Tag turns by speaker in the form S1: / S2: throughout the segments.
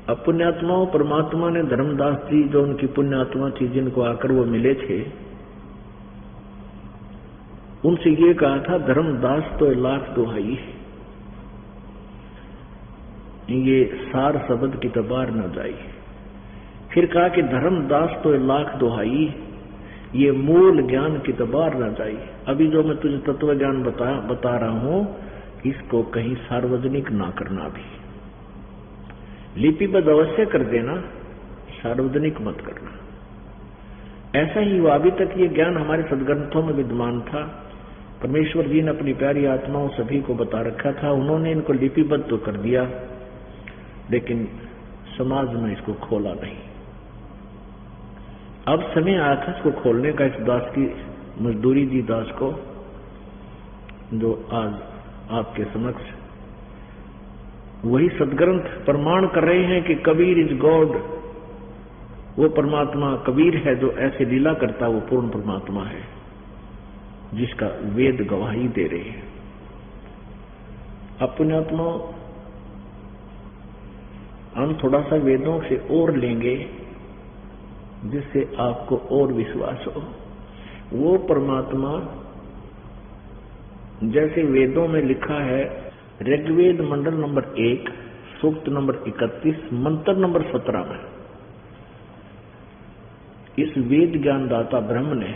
S1: अब पुण्यात्माओं, परमात्मा ने धर्मदास जी जो उनकी पुण्यात्मा थी, जिनको आकर वो मिले थे, उनसे ये कहा था, धर्मदास तो लाख दुहाई, ये सार शब्द की तबार न जाई। फिर कहा कि धर्मदास तो लाख दुहाई, ये मूल ज्ञान की तबार न जाई। अभी जो मैं तुझे तत्व ज्ञान बता रहा हूं, इसको कहीं सार्वजनिक ना करना, भी लिपिबद्ध अवश्य कर देना, सार्वजनिक मत करना। ऐसा ही हुआ, अभी तक ये ज्ञान हमारे सदग्रंथों में विद्यमान था। परमेश्वर जी ने अपनी प्यारी आत्माओं सभी को बता रखा था, उन्होंने इनको लिपिबद्ध तो कर दिया, लेकिन समाज में इसको खोला नहीं। अब समय आया था इसको खोलने का। इस दास की मजदूरी दी दास को, जो आज आपके समक्ष वही सदग्रंथ प्रमाण कर रहे हैं कि कबीर इज गॉड, वो परमात्मा कबीर है जो ऐसे लीला करता, वो पूर्ण परमात्मा है, जिसका वेद गवाही दे रहे हैं। अब पुण्यात्मा, हम थोड़ा सा वेदों से और लेंगे, जिससे आपको और विश्वास हो। वो परमात्मा जैसे वेदों में लिखा है, ऋग्वेद मंडल नंबर 1, सूक्त नंबर 31, मंत्र नंबर 17 में, इस वेद ज्ञानदाता ब्रह्म ने,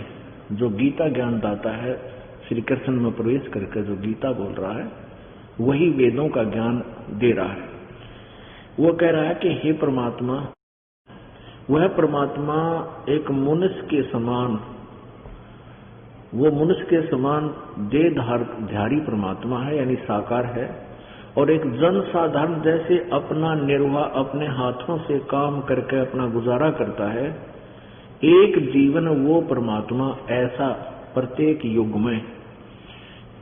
S1: जो गीता ज्ञानदाता है, श्री कृष्ण में प्रवेश करके जो गीता बोल रहा है, वही वेदों का ज्ञान दे रहा है। वो कह रहा है कि हे परमात्मा, वह परमात्मा एक मनुष्य के समान, वो मनुष्य के समान देहधारी परमात्मा है, यानी साकार है, और एक जन साधारण जैसे अपना निर्वाह अपने हाथों से काम करके अपना गुजारा करता है। एक जीवन वो परमात्मा ऐसा प्रत्येक युग में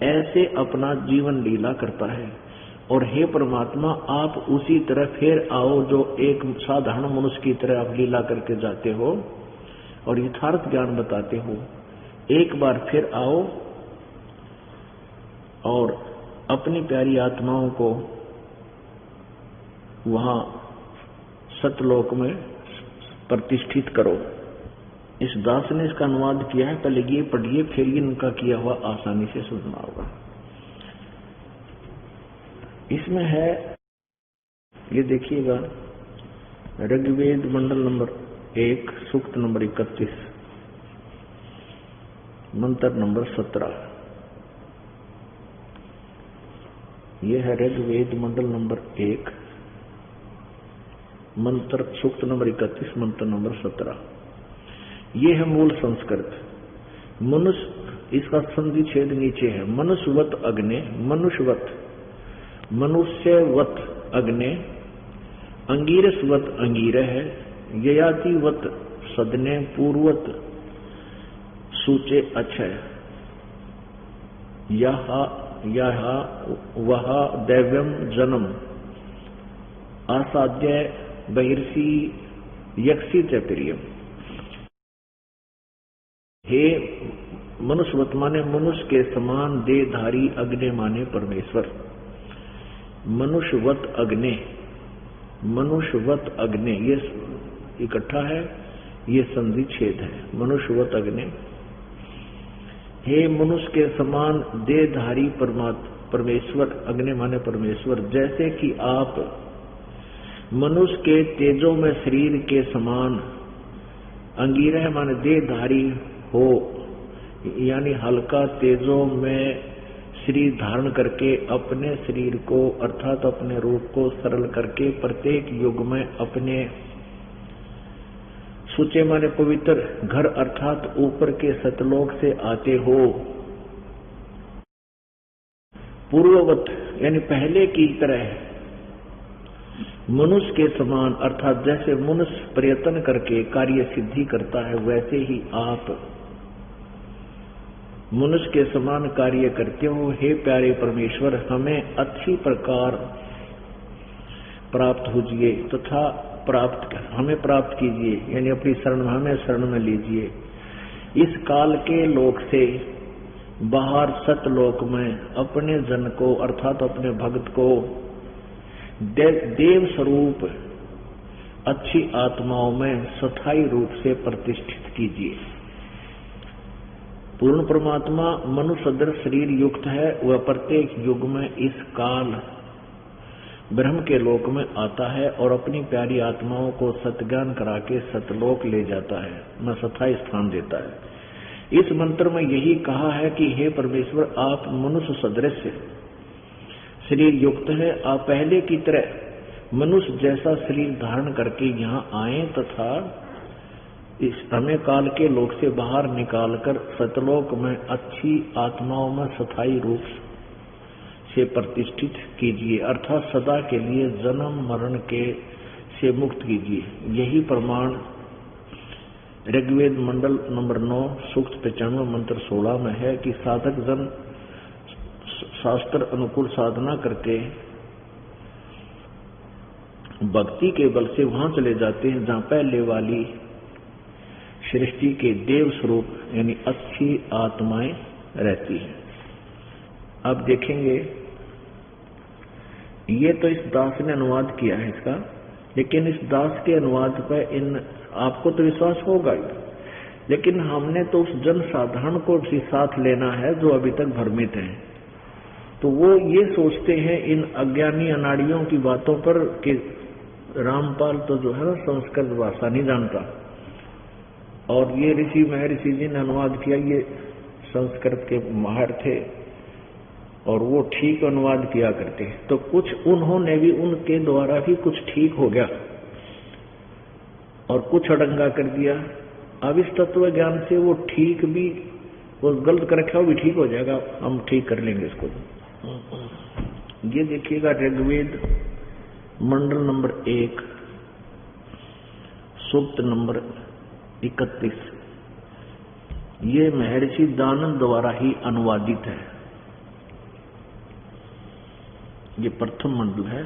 S1: ऐसे अपना जीवन लीला करता है। और हे परमात्मा, आप उसी तरह फिर आओ, जो एक साधारण मनुष्य की तरह आप लीला करके जाते हो और यथार्थ ज्ञान बताते हो। एक बार फिर आओ और अपनी प्यारी आत्माओं को वहां सतलोक में प्रतिष्ठित करो। इस दास ने इसका अनुवाद किया है, पहले ये पढ़िए, फिर इनका किया हुआ आसानी से सुनना होगा। इसमें है, ये देखिएगा, ऋग्वेद मंडल नंबर 1, सूक्त नंबर 31, मंत्र नंबर 17। ये है ऋग्वेद मंडल नंबर 1, मंत्र सूक्त नंबर 31, मंत्र नंबर 17। ये है मूल संस्कृत। मनुष्य, इसका संधि छेद नीचे है, मनुष्यवत अग्ने, मनुष्यवत, मनुष्यवत अग्ने, अंगीरसवत अंगीरह है, ययातिवत सदने, पूर्वत सूचे अक्षय, यह वह दैव्यम जन्म, आसाद्य बहिर्षि यक्षी च प्रियम। हे मनुष्यवत माने मनुष्य के समान देहधारी, अग्नि माने परमेश्वर। मनुष्यवत अग्नि, मनुष्यवत अग्नि, ये इकट्ठा है, ये संधि छेद है, मनुष्यवत अग्नि। हे मनुष्य के समान देहधारी परमेश्वर, अग्नि माने परमेश्वर, जैसे कि आप मनुष्य के तेजों में शरीर के समान, अंगीरह माने देहधारी हो, यानी हल्का तेजों में शरीर धारण करके अपने शरीर को अर्थात अपने रूप को सरल करके प्रत्येक युग में अपने सुचे माने पवित्र घर अर्थात ऊपर के सतलोक से आते हो। पूर्ववत यानी पहले की तरह, मनुष्य के समान अर्थात जैसे मनुष्य प्रयत्न करके कार्य सिद्धि करता है, वैसे ही आप मनुष्य के समान कार्य करते हो। हे प्यारे परमेश्वर, हमें अच्छी प्रकार प्राप्त होजिए तथा हमें प्राप्त कीजिए, यानी अपनी शरण में हमें शरण में लीजिए। इस काल के लोक से बाहर सतलोक में अपने जन को अर्थात अपने भक्त को देव स्वरूप अच्छी आत्माओं में स्थायी रूप से प्रतिष्ठित कीजिए। पूर्ण परमात्मा मनुष्य सदृश शरीर युक्त है। वह प्रत्येक युग में इस काल ब्रह्म के लोक में आता है और अपनी प्यारी आत्माओं को सत्ज्ञान करा के सतलोक ले जाता है, न स्थायी स्थान देता है। इस मंत्र में यही कहा है कि हे परमेश्वर, आप मनुष्य सदृश शरीर युक्त है। आप पहले की तरह मनुष्य जैसा शरीर धारण करके यहाँ आए तथा इस हमें काल के लोक से बाहर निकालकर सतलोक में अच्छी आत्माओं में स्थायी रूप से प्रतिष्ठित कीजिए, अर्थात सदा के लिए जन्म मरण के से मुक्त कीजिए। यही प्रमाण ऋग्वेद मंडल नंबर 9 सूक्त 95 मंत्र 16 में है कि साधक जन शास्त्र अनुकूल साधना करके भक्ति के बल से वहां चले जाते हैं जहां पहले वाली सृष्टि के देव स्वरूप यानी अच्छी आत्माएं रहती हैं। अब देखेंगे, ये तो इस दास ने अनुवाद किया है इसका, लेकिन इस दास के अनुवाद पर आपको तो विश्वास होगा ही, लेकिन हमने तो उस जन साधारण को भी साथ लेना है जो अभी तक भ्रमित हैं। तो वो ये सोचते हैं इन अज्ञानी अनाड़ियों की बातों पर कि रामपाल तो जो है ना संस्कृत भाषा नहीं जानता, और ये ऋषि महर्षि जी ने अनुवाद किया, ये संस्कृत के माहिर थे और वो ठीक अनुवाद किया करते। तो कुछ उन्होंने भी उनके द्वारा भी कुछ ठीक हो गया और कुछ अड़ंगा कर दिया। अब इस तत्व ज्ञान से वो ठीक भी, वो गलत कर रखा भी ठीक हो जाएगा, हम ठीक कर लेंगे इसको। ये देखिएगा ऋग्वेद मंडल नंबर 1 सूक्त नंबर 31, ये महर्षि दानव द्वारा ही अनुवादित है। ये प्रथम मंडल है।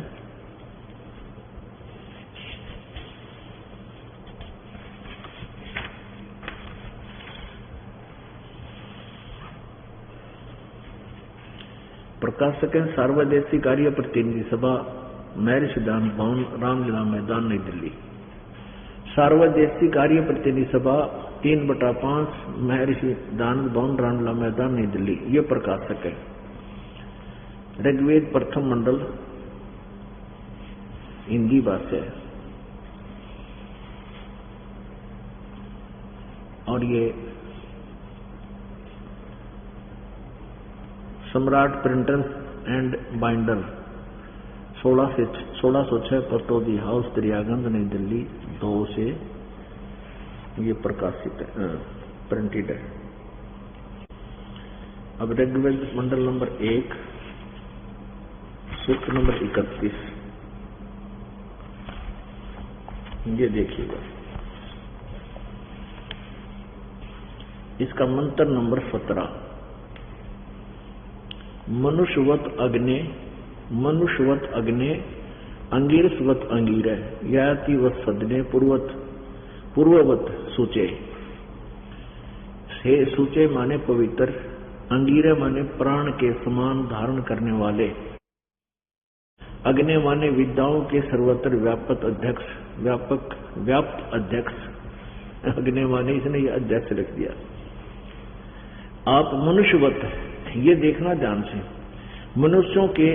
S1: प्रकाशक है सार्वदेशी कार्य प्रतिनिधि सभा, महर्षि दान भवन, रामलीला मैदान, नई दिल्ली। सार्वदेशी कार्य प्रतिनिधि सभा 3/5, महर्षि दान भवन, रामलीला मैदान, नई दिल्ली। ये प्रकाशक है। ऋग्वेद प्रथम मंडल, हिंदी भाषा है और ये सम्राट printers and binder 1606 Pataudi house, Daryaganj, Nai Delhi 2 से ये प्रकाशित है, प्रिंटेड है। अब ऋग्वेद मंडल नंबर 1 सूक्त नंबर 31, ये देखिएगा, इसका मंत्र नंबर 17। मनुष्यवत अग्ने अंगीरसवत अंगीर, याति वत सदने पूर्ववत सूचे। हे सूचे माने पवित्र, अंगीर माने प्राण के समान धारण करने वाले, अग्नि माने विद्याओं के सर्वत्र व्याप्त अध्यक्ष, अग्नि माने इसने ये अध्यक्ष लिख दिया। आप मनुष्यवत, ये देखना ध्यान से, मनुष्यों के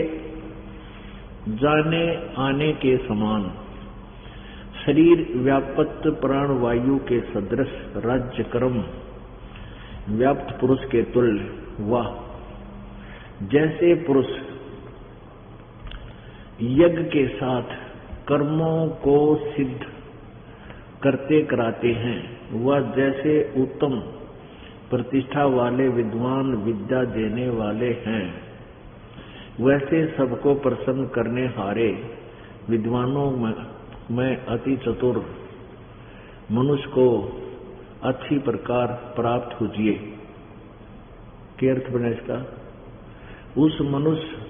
S1: जाने आने के समान, शरीर व्यापत प्राण वायु के सदृश, राज्य कर्म व्याप्त पुरुष के तुल्य। वाह, जैसे पुरुष यज्ञ के साथ कर्मों को सिद्ध करते कराते हैं, वह जैसे उत्तम प्रतिष्ठा वाले विद्वान विद्या देने वाले हैं, वैसे सबको प्रसन्न करने हारे विद्वानों में अति चतुर मनुष्य को अच्छी प्रकार प्राप्त होजिए। क्या अर्थ बना इसका? उस मनुष्य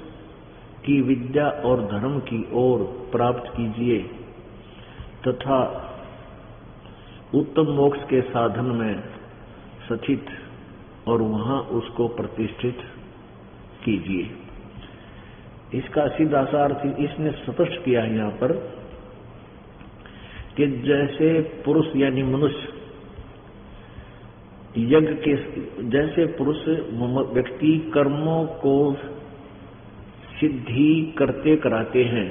S1: की विद्या और धर्म की ओर प्राप्त कीजिए तथा उत्तम मोक्ष के साधन में सचित और वहां उसको प्रतिष्ठित कीजिए। इसका सीधा सा अर्थ इसने स्पष्ट किया है यहाँ पर कि जैसे पुरुष यानी मनुष्य यज्ञ के, जैसे पुरुष व्यक्ति कर्मों को सिद्धि करते कराते हैं,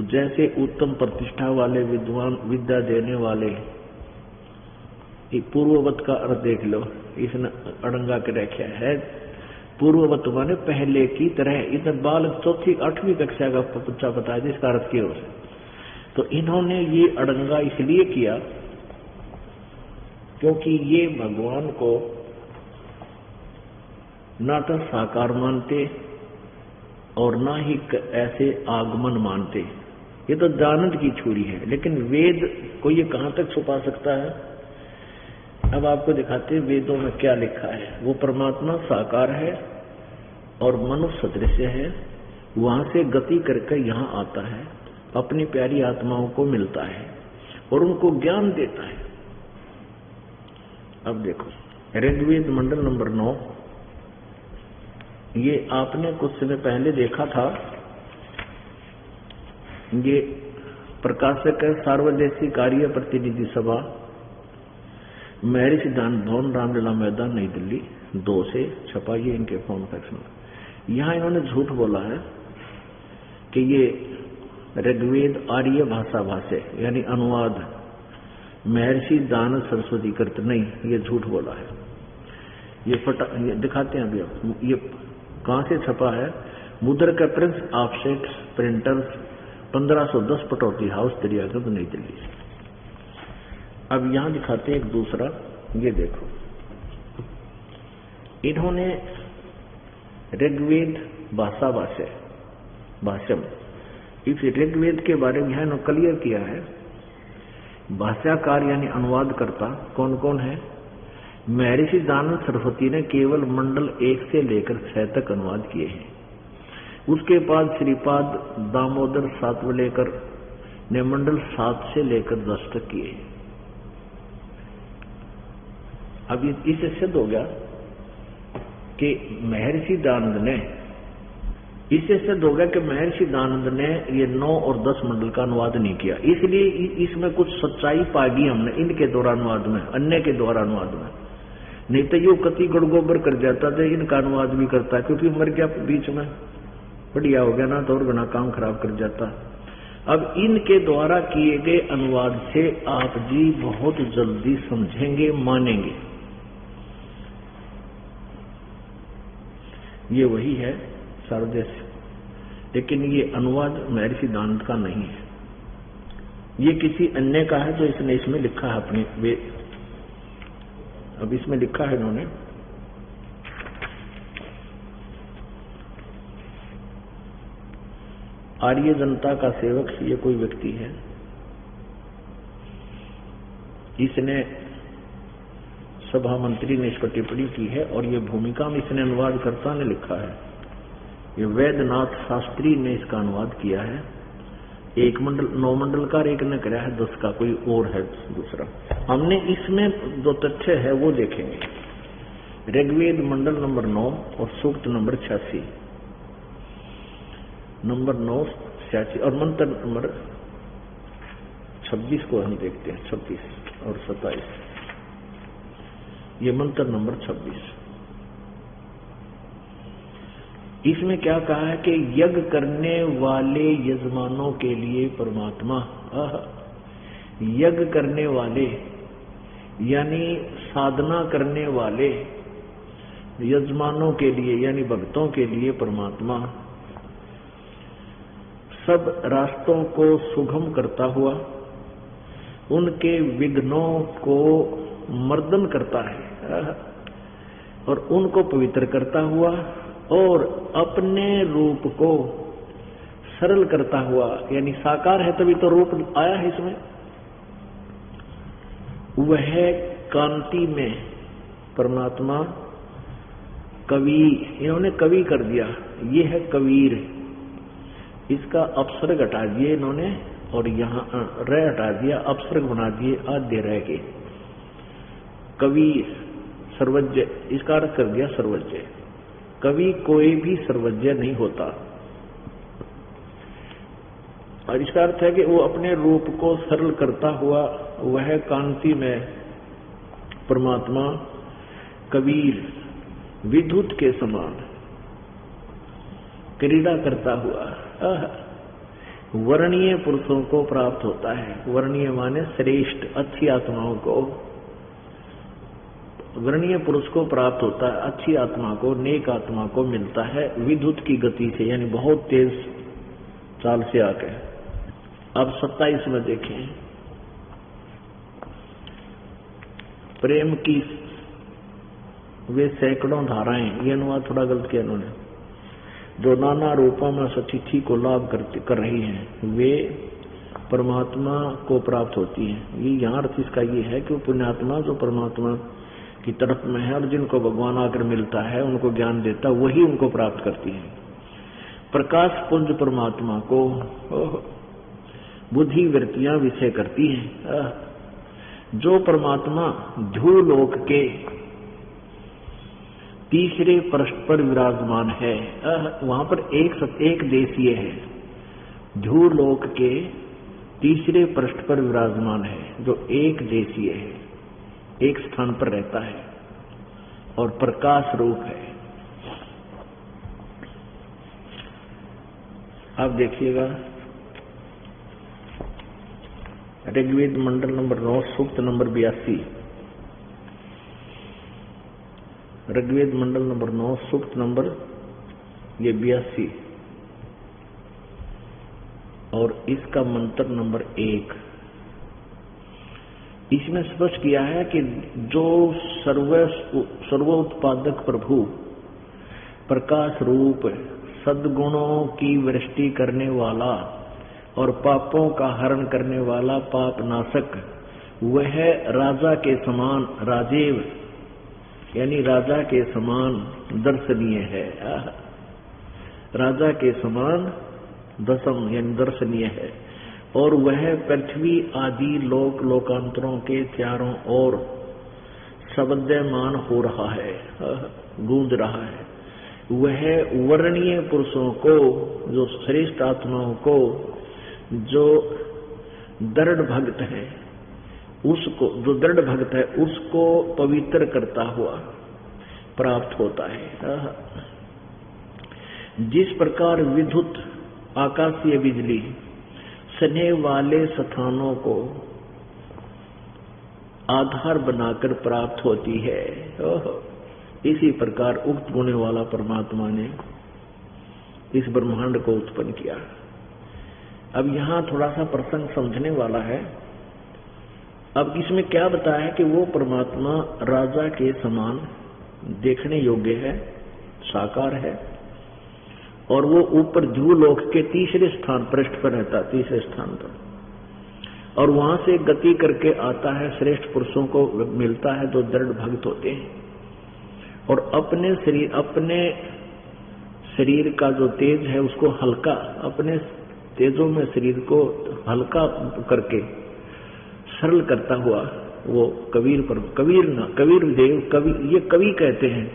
S1: जैसे उत्तम प्रतिष्ठा वाले विद्वान विद्या देने वाले, पूर्ववत का अर्थ देख लो, इसने अड़ंगा के रखा है। पूर्ववत माने पहले की तरह। इधर बालक 4वीं 8वीं कक्षा का बच्चा बताया जिसका अर्थ किया उसे। तो इन्होंने ये अड़ंगा इसलिए किया क्योंकि ये भगवान को ना तो साकार मानते और ना ही ऐसे आगमन मानते। ये तो दानव की छुरी है, लेकिन वेद को ये कहां तक छुपा सकता है? अब आपको दिखाते हैं वेदों में क्या लिखा है। वो परमात्मा साकार है और मनुष्य सदृश है, वहां से गति करके यहाँ आता है, अपनी प्यारी आत्माओं को मिलता है और उनको ज्ञान देता है। अब देखो ऋग्वेद मंडल नंबर 9, ये आपने कुछ समय पहले देखा था। ये प्रकाशक है सार्वदेशिक कार्य प्रतिनिधि सभा, महर्षि दान भवन, रामलीला मैदान, नई दिल्ली 2 से छपा। ये इनके फॉर्म फैक्शन। यहां इन्होंने झूठ बोला है कि ये ऋग्वेद आर्य भाषा भाष्य यानी अनुवाद महर्षि दान सरस्वती करते, नहीं, ये झूठ बोला है। ये दिखाते हैं अभी आप। ये कहां से छपा है? मुद्रक का Prince offset printers 1510 Pataudi house, Daryaganj, Nai Delhi. अब यहां दिखाते हैं एक दूसरा। ये देखो इन्होंने ऋग्वेद भाषा भाष्यम, इस ऋग्वेद के बारे में यहां क्लियर किया है। भाष्यकार यानी अनुवाद करता कौन कौन है? महर्षि दानव सरस्वती ने केवल मंडल 1 से लेकर 6 तक अनुवाद किए हैं। उसके बाद श्रीपाद दामोदर सातवलेकर ने मंडल 7 से लेकर 10 तक किए हैं। अब इससे सिद्ध हो गया कि महर्षि दानंद ने, इससे सिद्ध हो गया कि महर्षि दानंद ने ये 9 और 10 मंडल का अनुवाद नहीं किया। इसलिए इसमें कुछ सच्चाई पागी हमने इनके द्वारा अनुवाद में, अन्य के द्वारा अनुवाद में। नहीं तो यो कति गड़गोबर कर जाता था, इनका अनुवाद भी करता है क्योंकि मर गया बीच में, बढ़िया हो गया ना, तो और बना काम खराब कर जाता। अब इनके द्वारा किए गए अनुवाद से आप जी बहुत जल्दी समझेंगे, मानेंगे। ये वही है सारदेश, लेकिन ये अनुवाद महर्षि दानंद का नहीं है, ये किसी अन्य का है जो इसने इसमें लिखा है अपने वे। अब इसमें लिखा है इन्होंने आर्य जनता का सेवक, ये कोई व्यक्ति है, इसने सभा मंत्री ने इस पर टिप्पणी की है और ये भूमिका में इसने अनुवादकर्ता ने लिखा है। ये वैद्यनाथ शास्त्री ने इसका अनुवाद किया है। 1 मंडल 9 मंडल का, एक ने कराया है 10 का, कोई और है दूसरा। हमने इसमें जो तथ्य है वो देखेंगे। ऋग्वेद मंडल नंबर 9 और सूक्त नंबर 86, नंबर 9 86 और मंत्र नंबर 26 को हम देखते हैं। 26 और 27, ये मंत्र नंबर 26। इसमें क्या कहा है कि यज्ञ करने वाले यजमानों के लिए परमात्मा, यज्ञ करने वाले यानी साधना करने वाले यजमानों के लिए यानी भक्तों के लिए परमात्मा सब रास्तों को सुगम करता हुआ उनके विघ्नों को मर्दन करता है और उनको पवित्र करता हुआ और अपने रूप को सरल करता हुआ, यानी साकार है तभी तो रूप आया है इसमें, वह कांति में परमात्मा कवि, इन्होंने कवि कर दिया, ये है कबीर। इसका अपसर्ग हटा दिए इन्होंने और यहाँ र हटा दिया, अपसर्ग बना दिए आद्य रह के। कवि सर्वज्ञ, इसका अर्थ कर दिया सर्वज्ञ। कवि कोई भी सर्वज्ञ नहीं होता। और इसका अर्थ है कि वो अपने रूप को सरल करता हुआ वह कांति में परमात्मा कबीर विद्युत के समान क्रीड़ा करता हुआ वर्णीय पुरुषों को प्राप्त होता है। वर्णीय माने श्रेष्ठ अच्छी आत्माओं को, वर्णीय पुरुष को प्राप्त होता है, अच्छी आत्मा को, नेक आत्मा को मिलता है विद्युत की गति से, यानी बहुत तेज चाल से आके। अब 27 में देखें, प्रेम की वे सैकड़ों धाराएं, ये अनुवाद थोड़ा गलत किया इन्होंने, जो नाना रूपों में सतिथि को लाभ कर रही हैं, वे परमात्मा को प्राप्त होती हैं। ये यहाँ अर्थ इसका ये है कि वो पुण्यात्मा जो परमात्मा की तरफ में है और जिनको भगवान आकर मिलता है, उनको ज्ञान देता, वही उनको प्राप्त करती है। प्रकाश पुंज परमात्मा को बुद्धि वृत्तियां विषय करती हैं। जो परमात्मा ध्रुवलोक के तीसरे पृष्ठ पर विराजमान है, वहां पर एक देशीय है, ध्रुवलोक के तीसरे पृष्ठ पर विराजमान है, जो एक देशीय है, एक स्थान पर रहता है और प्रकाश रूप है। आप देखिएगा ऋग्वेद मंडल नंबर 9 सूक्त नंबर 82, ऋग्वेद मंडल नंबर 9 सूक्त नंबर ये 82 और इसका मंत्र नंबर 1। इसमें स्पष्ट किया है कि जो सर्वोत्पादक प्रभु प्रकाश रूप सद्गुणों की वृष्टि करने वाला और पापों का हरण करने वाला पाप नाशक, वह राजा के समान राजेव यानी राजा के समान दर्शनीय है। राजा के समान दशम यानी दर्शनीय है और वह पृथ्वी आदि लोकांतरों के चारों ओर शब्दमान हो रहा है, गूंज रहा है। वह वर्णीय पुरुषों को, जो श्रेष्ठ आत्माओं को, जो दृढ़ भक्त है उसको, जो दृढ़ भक्त है उसको पवित्र करता हुआ प्राप्त होता है। जिस प्रकार विद्युत आकाशीय बिजली सने वाले स्थानों को आधार बनाकर प्राप्त होती है, इसी प्रकार उक्त गुण वाला परमात्मा ने इस ब्रह्मांड को उत्पन्न किया। अब यहां थोड़ा सा प्रसंग समझने वाला है। अब इसमें क्या बताया है कि वो परमात्मा राजा के समान देखने योग्य है, साकार है और वो ऊपर ध्रुवलोक के तीसरे स्थान पृष्ठ पर रहता, तीसरे स्थान पर, और वहां से गति करके आता है, श्रेष्ठ पुरुषों को मिलता है जो दृढ़ भक्त होते हैं और अपने शरीर का जो तेज है उसको हल्का, अपने तेजों में शरीर को हल्का करके सरल करता हुआ वो कबीर देव, ये कवि कहते हैं,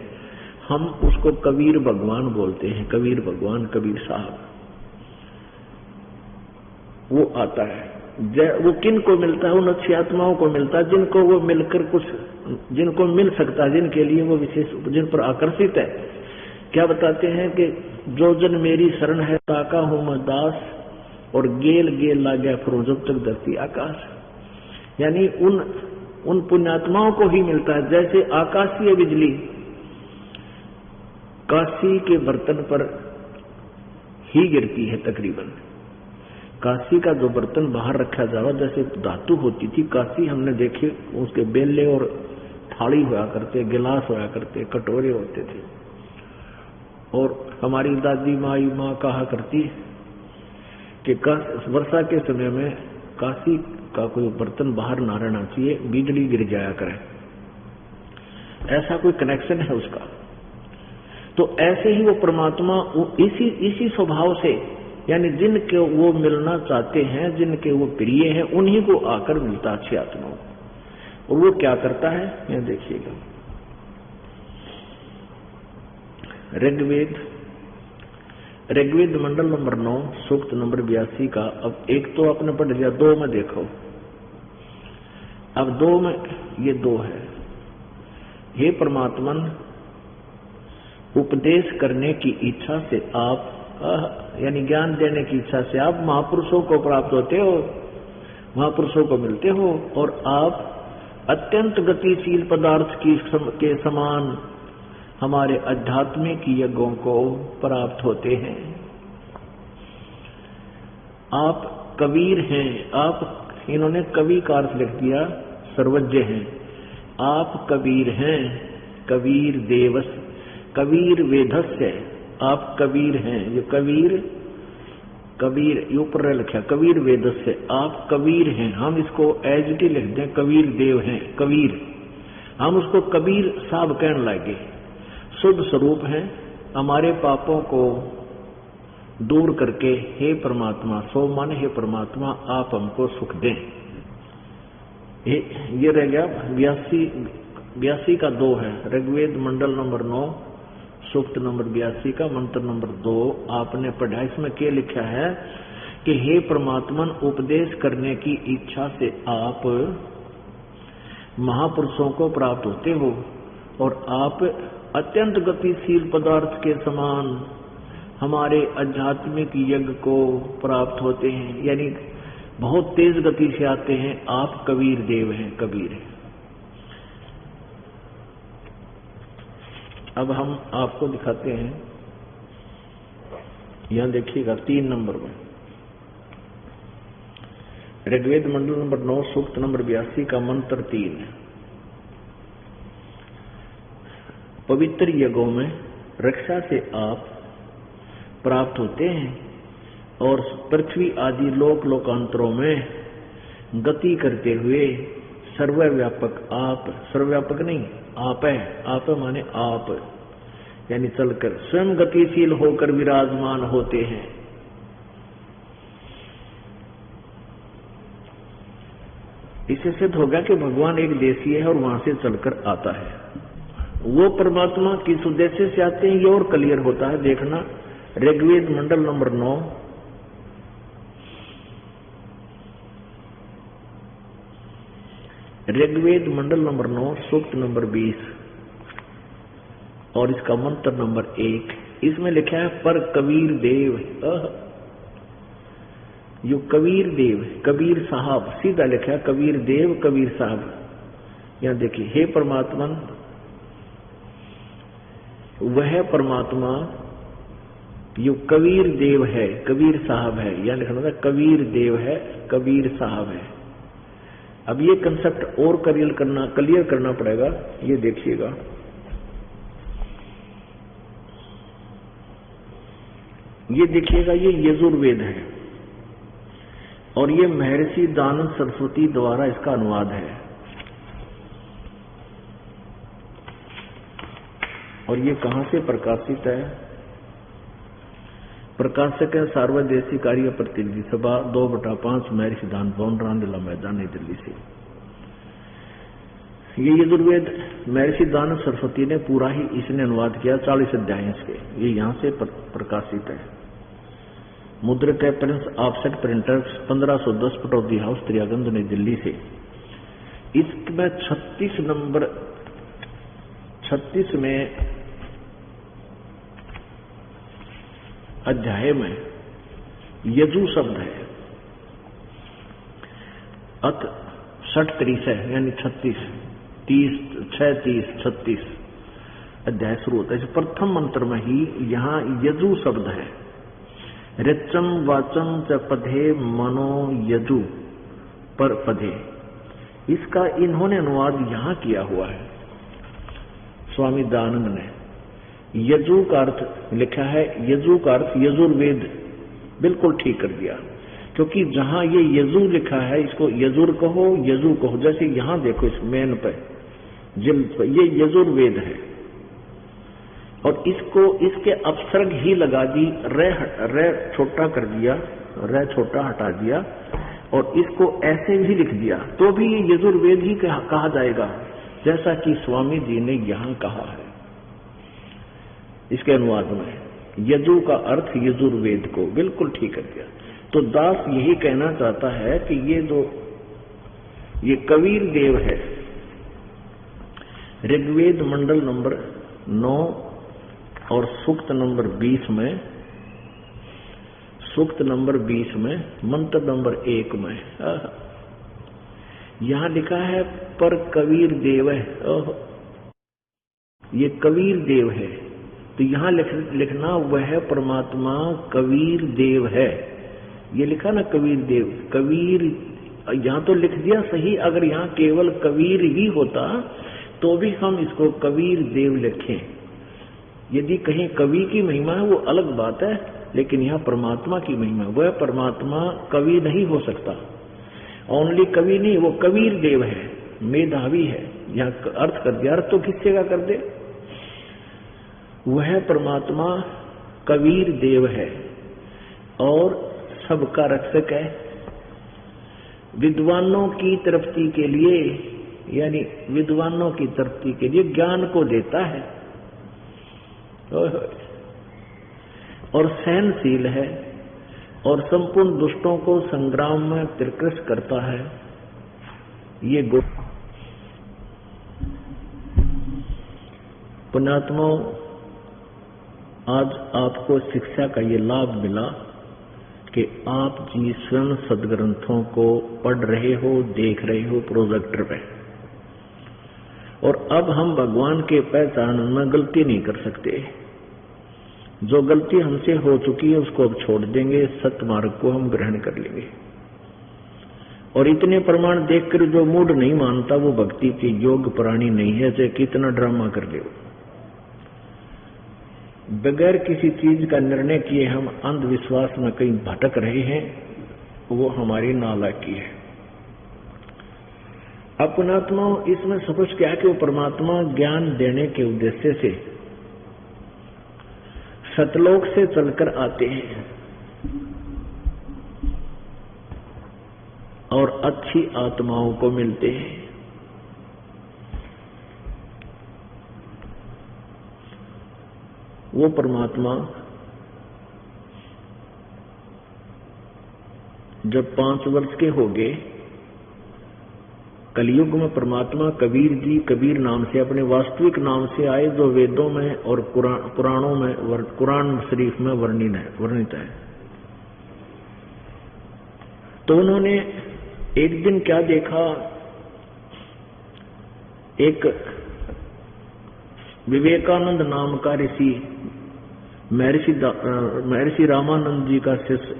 S1: हम उसको कबीर भगवान बोलते हैं, कबीर भगवान, कबीर साहब। वो आता है, वो किन को मिलता है? उन अच्छी आत्माओं को मिलता है जिनको वो मिलकर कुछ, जिनको मिल सकता है, जिनके लिए वो विशेष, जिन पर आकर्षित है। क्या बताते हैं कि जो जन मेरी शरण है ताका हूं मैं दास और गेल गेल ला गया फिर जब तक धरती आकाश। यानी उन पुण्यात्माओं को ही मिलता है। जैसे आकाशीय बिजली काशी के बर्तन पर ही गिरती है, तकरीबन काशी का जो बर्तन बाहर रखा जावा, जैसे धातु होती थी काशी, हमने देखे उसके बेले और थाली होया करते, गिलास होया करते, कटोरे होते थे। और हमारी दादी माँ कहा करती कि वर्षा के समय में काशी का कोई बर्तन बाहर ना रहना चाहिए, बिजली गिर जाया करे, ऐसा कोई कनेक्शन है उसका। तो ऐसे ही वो परमात्मा इसी स्वभाव से, यानी जिनके वो मिलना चाहते हैं, जिनके वो प्रिय हैं, उन्हीं को आकर मिलता अच्छी आत्माओं। और वो क्या करता है, यह देखिएगा, ऋग्वेद ऋग्वेद मंडल नंबर 9 सूक्त नंबर 82 का। अब एक तो आपने पढ़ लिया, 2 में देखो। अब 2 में ये 2 है। हे परमात्मन, उपदेश करने की इच्छा से आप, यानी ज्ञान देने की इच्छा से आप महापुरुषों को प्राप्त होते हो, महापुरुषों को मिलते हो, और आप अत्यंत गतिशील पदार्थ के समान हमारे आध्यात्मिक यज्ञों को प्राप्त होते हैं। आप कबीर हैं। आप, इन्होंने कवि का अर्थ लिख दिया, सर्वज्ञ हैं। आप कबीर हैं, कबीर देवस, कबीर वेदस्य। आप कबीर हैं। ये कबीर, कबीर ये ऊपर लिखा, कबीर वेदस्य। आप कबीर हैं। हम इसको एज इट लिख दें, कबीर देव हैं, कबीर। हम उसको कबीर साहब कहने लगे। शुद्ध स्वरूप हैं। हमारे पापों को दूर करके हे परमात्मा, सो मन हे परमात्मा आप हमको सुख दें। ये रह गया 82 का 2 है। ऋग्वेद मंडल नंबर 9 सूक्त नंबर 82 का मंत्र नंबर 2 आपने पढ़ा। इसमें क्या लिखा है कि हे परमात्मन, उपदेश करने की इच्छा से आप महापुरुषों को प्राप्त होते हो, और आप अत्यंत गतिशील पदार्थ के समान हमारे आध्यात्मिक यज्ञ को प्राप्त होते हैं, यानी बहुत तेज गति से आते हैं। आप कबीर देव हैं, कबीर हैं। अब हम आपको दिखाते हैं, यहां देखिएगा 3 नंबर में, ऋग्वेद मंडल नंबर 9 सूक्त नंबर 82 का मंत्र 3 है। पवित्र यज्ञों में रक्षा से आप प्राप्त होते हैं, और पृथ्वी आदि लोक लोकांतरों में गति करते हुए सर्वव्यापक आप, सर्वव्यापक नहीं आप है, आप माने आप, यानी चलकर स्वयं गतिशील होकर विराजमान होते हैं। इससे सिद्ध होगा कि भगवान एक देशी है और वहां से चलकर आता है। वो परमात्मा किस उद्देश्य से आते हैं ये और क्लियर होता है, देखना। ऋग्वेद मंडल नंबर 9 ऋग्वेद मंडल नंबर 9 सूक्त नंबर 20 और इसका मंत्र नंबर 1। इसमें लिखा है पर कबीर देव, यो कबीर देव, कबीर साहब, सीधा लिखा है कबीर देव, कबीर साहब। यहां देखिए, हे परमात्मा, वह परमात्मा यो कबीर देव है, कबीर साहब है। यहां लिखना था कबीर देव है, कबीर साहब है। अब ये कंसेप्ट और क्लियर करना पड़ेगा। ये देखिएगा, ये देखिएगा, ये यजुर्वेद है और ये महर्षि दानव सरस्वती द्वारा इसका अनुवाद है। और ये कहां से प्रकाशित है? प्रकाशक है सार्वदेशी कार्य प्रतिनिधि सभा 2/5 महर्षि दान भवन, रामलीला मैदान, नई दिल्ली से। ये यजुर्वेद महर्षि दानव सरस्वती ने पूरा ही इसने अनुवाद किया, 40 अध्याय इसके। ये यहां से प्रकाशित है। मुद्रित है Prince offset printers, 1510 Pataudi house, Daryaganj, Nai Delhi से। इसमें 36 में अध्याय में यजु शब्द है। अत 60 है, यानी 36, 36 अध्याय शुरू होता है। प्रथम मंत्र में ही यहाँ यजु शब्द है। ऋचम वाचम च पधे मनो यजु पर पधे, इसका इन्होंने अनुवाद यहाँ किया हुआ है स्वामी दानंद ने। यजु का अर्थ लिखा है, यजु का अर्थ यजुर्वेद, बिल्कुल ठीक कर दिया। क्योंकि जहां ये यजु लिखा है इसको यजुर कहो, यजु कहो। जैसे यहां देखो इस मेन पे, जिल पे, ये यजुर्वेद है और इसको इसके अपसर्ग ही लगा दी, रे छोटा कर दिया, रे छोटा हटा दिया और इसको ऐसे भी लिख दिया, तो भी ये यजुर्वेद ही कहा जाएगा, जैसा कि स्वामी जी ने यहां कहा है इसके अनुवाद में। यजु का अर्थ यजुर्वेद को बिल्कुल ठीक कर दिया। तो दास यही कहना चाहता है कि ये कबीर देव है। ऋग्वेद मंडल नंबर 9 और सूक्त नंबर 20 में, सूक्त नंबर 20 में, मंत्र नंबर 1 में यहां लिखा है पर कबीर देव है। ये कबीर देव है, तो यहां लिखना वह परमात्मा कबीर देव है। ये लिखा ना कबीर देव, कबीर यहां तो लिख दिया सही। अगर यहां केवल कबीर ही होता तो भी हम इसको कबीर देव लिखें। यदि कहीं कवि की महिमा है वो अलग बात है, लेकिन यहाँ परमात्मा की महिमा, वह परमात्मा कवि नहीं हो सकता। ओनली कवि नहीं, वो कबीर देव है, मेधावी है। यहाँ अर्थ कर दिया, अर्थ तो किससे का कर दे। वह परमात्मा कबीर देव है और सबका रक्षक है। विद्वानों की तरक्की के लिए, यानी विद्वानों की तरक्की के लिए ज्ञान को देता है और सहनशील है और संपूर्ण दुष्टों को संग्राम में त्रिकृष करता है। ये गुण पुण्यात्माओं, आज आपको शिक्षा का ये लाभ मिला कि आप जी स्वयं सदग्रंथों को पढ़ रहे हो, देख रहे हो प्रोजेक्टर पे, और अब हम भगवान के पहचान में गलती नहीं कर सकते। जो गलती हमसे हो चुकी है उसको अब छोड़ देंगे, सत्य मार्ग को हम ग्रहण कर लेंगे। और इतने प्रमाण देखकर जो मूड नहीं मानता वो भक्ति की योग प्राणी नहीं है, चाहे कितना ड्रामा कर ले। बगैर किसी चीज का निर्णय किए हम अंधविश्वास में कहीं भटक रहे हैं, वो हमारी नालायकी है। अपनात्मा इसमें समझ क्या कि वो परमात्मा ज्ञान देने के उद्देश्य से सतलोक से चलकर आते हैं और अच्छी आत्माओं को मिलते हैं। वो परमात्मा जब 5 वर्ष के हो गए, कलयुग में परमात्मा कबीर जी कबीर नाम से, अपने वास्तविक नाम से आए, जो वेदों में और पुराणों में, कुरान शरीफ में वर्णित है। तो उन्होंने एक दिन क्या देखा, एक विवेकानंद नाम का ऋषि, महर्षि रामानंद जी का शिष्य,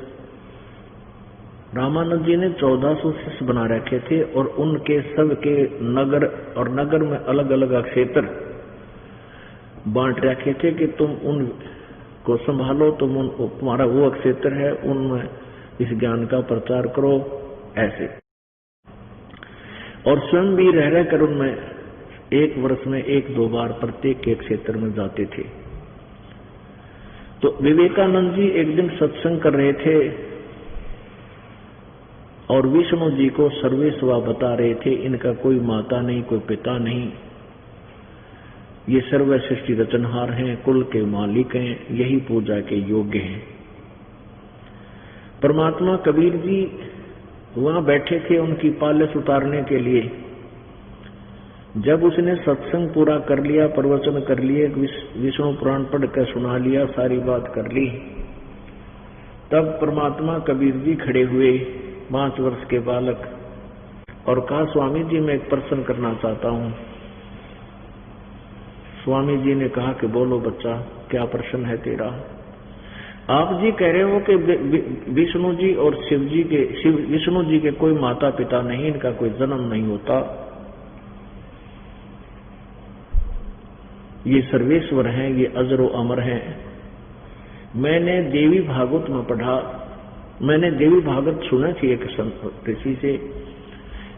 S1: रामानंद जी ने 1400 शिष्य बना रखे थे और उनके सबके नगर और नगर में अलग अलग क्षेत्र बांट रखे थे कि तुम उनको संभालो, तुम्हारा वो क्षेत्र है, उनमें इस ज्ञान का प्रचार करो, ऐसे। और स्वयं भी रह कर उनमें 1 वर्ष में 1-2 बार प्रत्येक के क्षेत्र में जाते थे। तो विवेकानंद जी एक दिन सत्संग कर रहे थे और विष्णु जी को सर्वेश्वा बता रहे थे। इनका कोई माता नहीं, कोई पिता नहीं, ये सर्व सृष्टि रचनहार हैं, कुल के मालिक हैं, यही पूजा के योग्य हैं। परमात्मा कबीर जी वहां बैठे थे उनकी पालस उतारने के लिए। जब उसने सत्संग पूरा कर लिया, प्रवचन कर लिए, विष्णु पुराण पढ़ कर सुना लिया, सारी बात कर ली, तब परमात्मा कबीर जी खड़े हुए, 5 वर्ष के बालक, और कहा, स्वामी जी मैं एक प्रश्न करना चाहता हूं। स्वामी जी ने कहा कि बोलो बच्चा, क्या प्रश्न है तेरा। आप जी कह रहे हो कि विष्णु जी और विष्णु जी के कोई माता पिता नहीं, इनका कोई जन्म नहीं होता, ये सर्वेश्वर हैं, ये अजरो अमर हैं। मैंने देवी भागवत में पढ़ा, मैंने देवी भागवत सुना थी एक ऋषि से,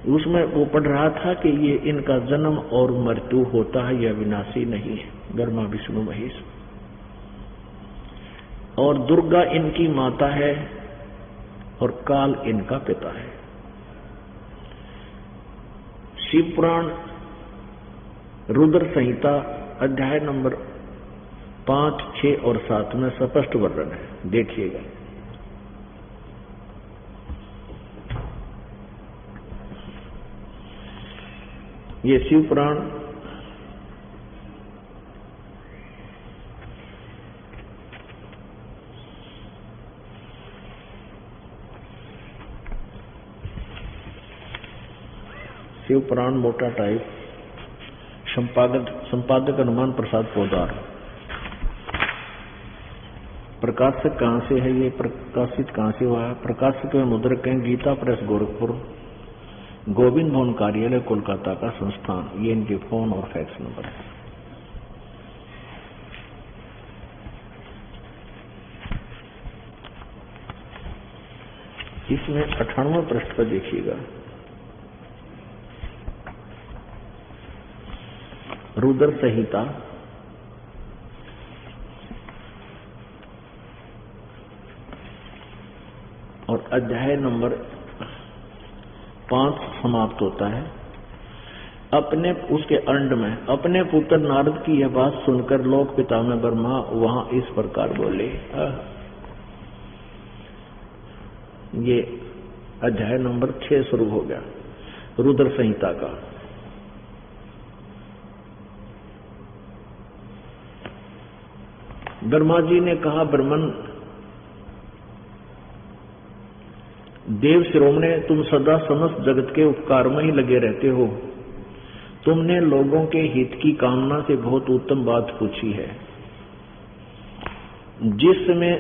S1: उसमें वो पढ़ रहा था कि ये इनका जन्म और मृत्यु होता है, यह विनाशी नहीं है। ब्रह्मा विष्णु महेश, और दुर्गा इनकी माता है और काल इनका पिता है। शिव पुराण रुद्र संहिता अध्याय नंबर 5, 6 और 7 में स्पष्ट वर्णन है, देखिएगा। ये शिव पुराण मोटा टाइप, संपादक हनुमान प्रसाद पोदार। प्रकाशक कहाँ से है, ये प्रकाशित कहाँ से हुआ है? प्रकाशक में मुद्रक हैं गीता प्रेस गोरखपुर, गोविंद भवन कार्यालय कोलकाता का संस्थान। ये इनके फोन और फैक्स नंबर है। इसमें 98वें पृष्ठ पर देखिएगा, रुद्र संहिता और अध्याय नंबर 5 समाप्त होता है। अपने उसके अंड में अपने पुत्र नारद की यह बात सुनकर लोक पिता में ब्रह्मा वहां इस प्रकार बोले। ये अध्याय नंबर 6 शुरू हो गया रुद्र संहिता का। ब्रह्मा जी ने कहा, ब्रह्मन देव शिरोमणे, तुम सदा समस्त जगत के उपकार में ही लगे रहते हो। तुमने लोगों के हित की कामना से बहुत उत्तम बात पूछी है। जिसमें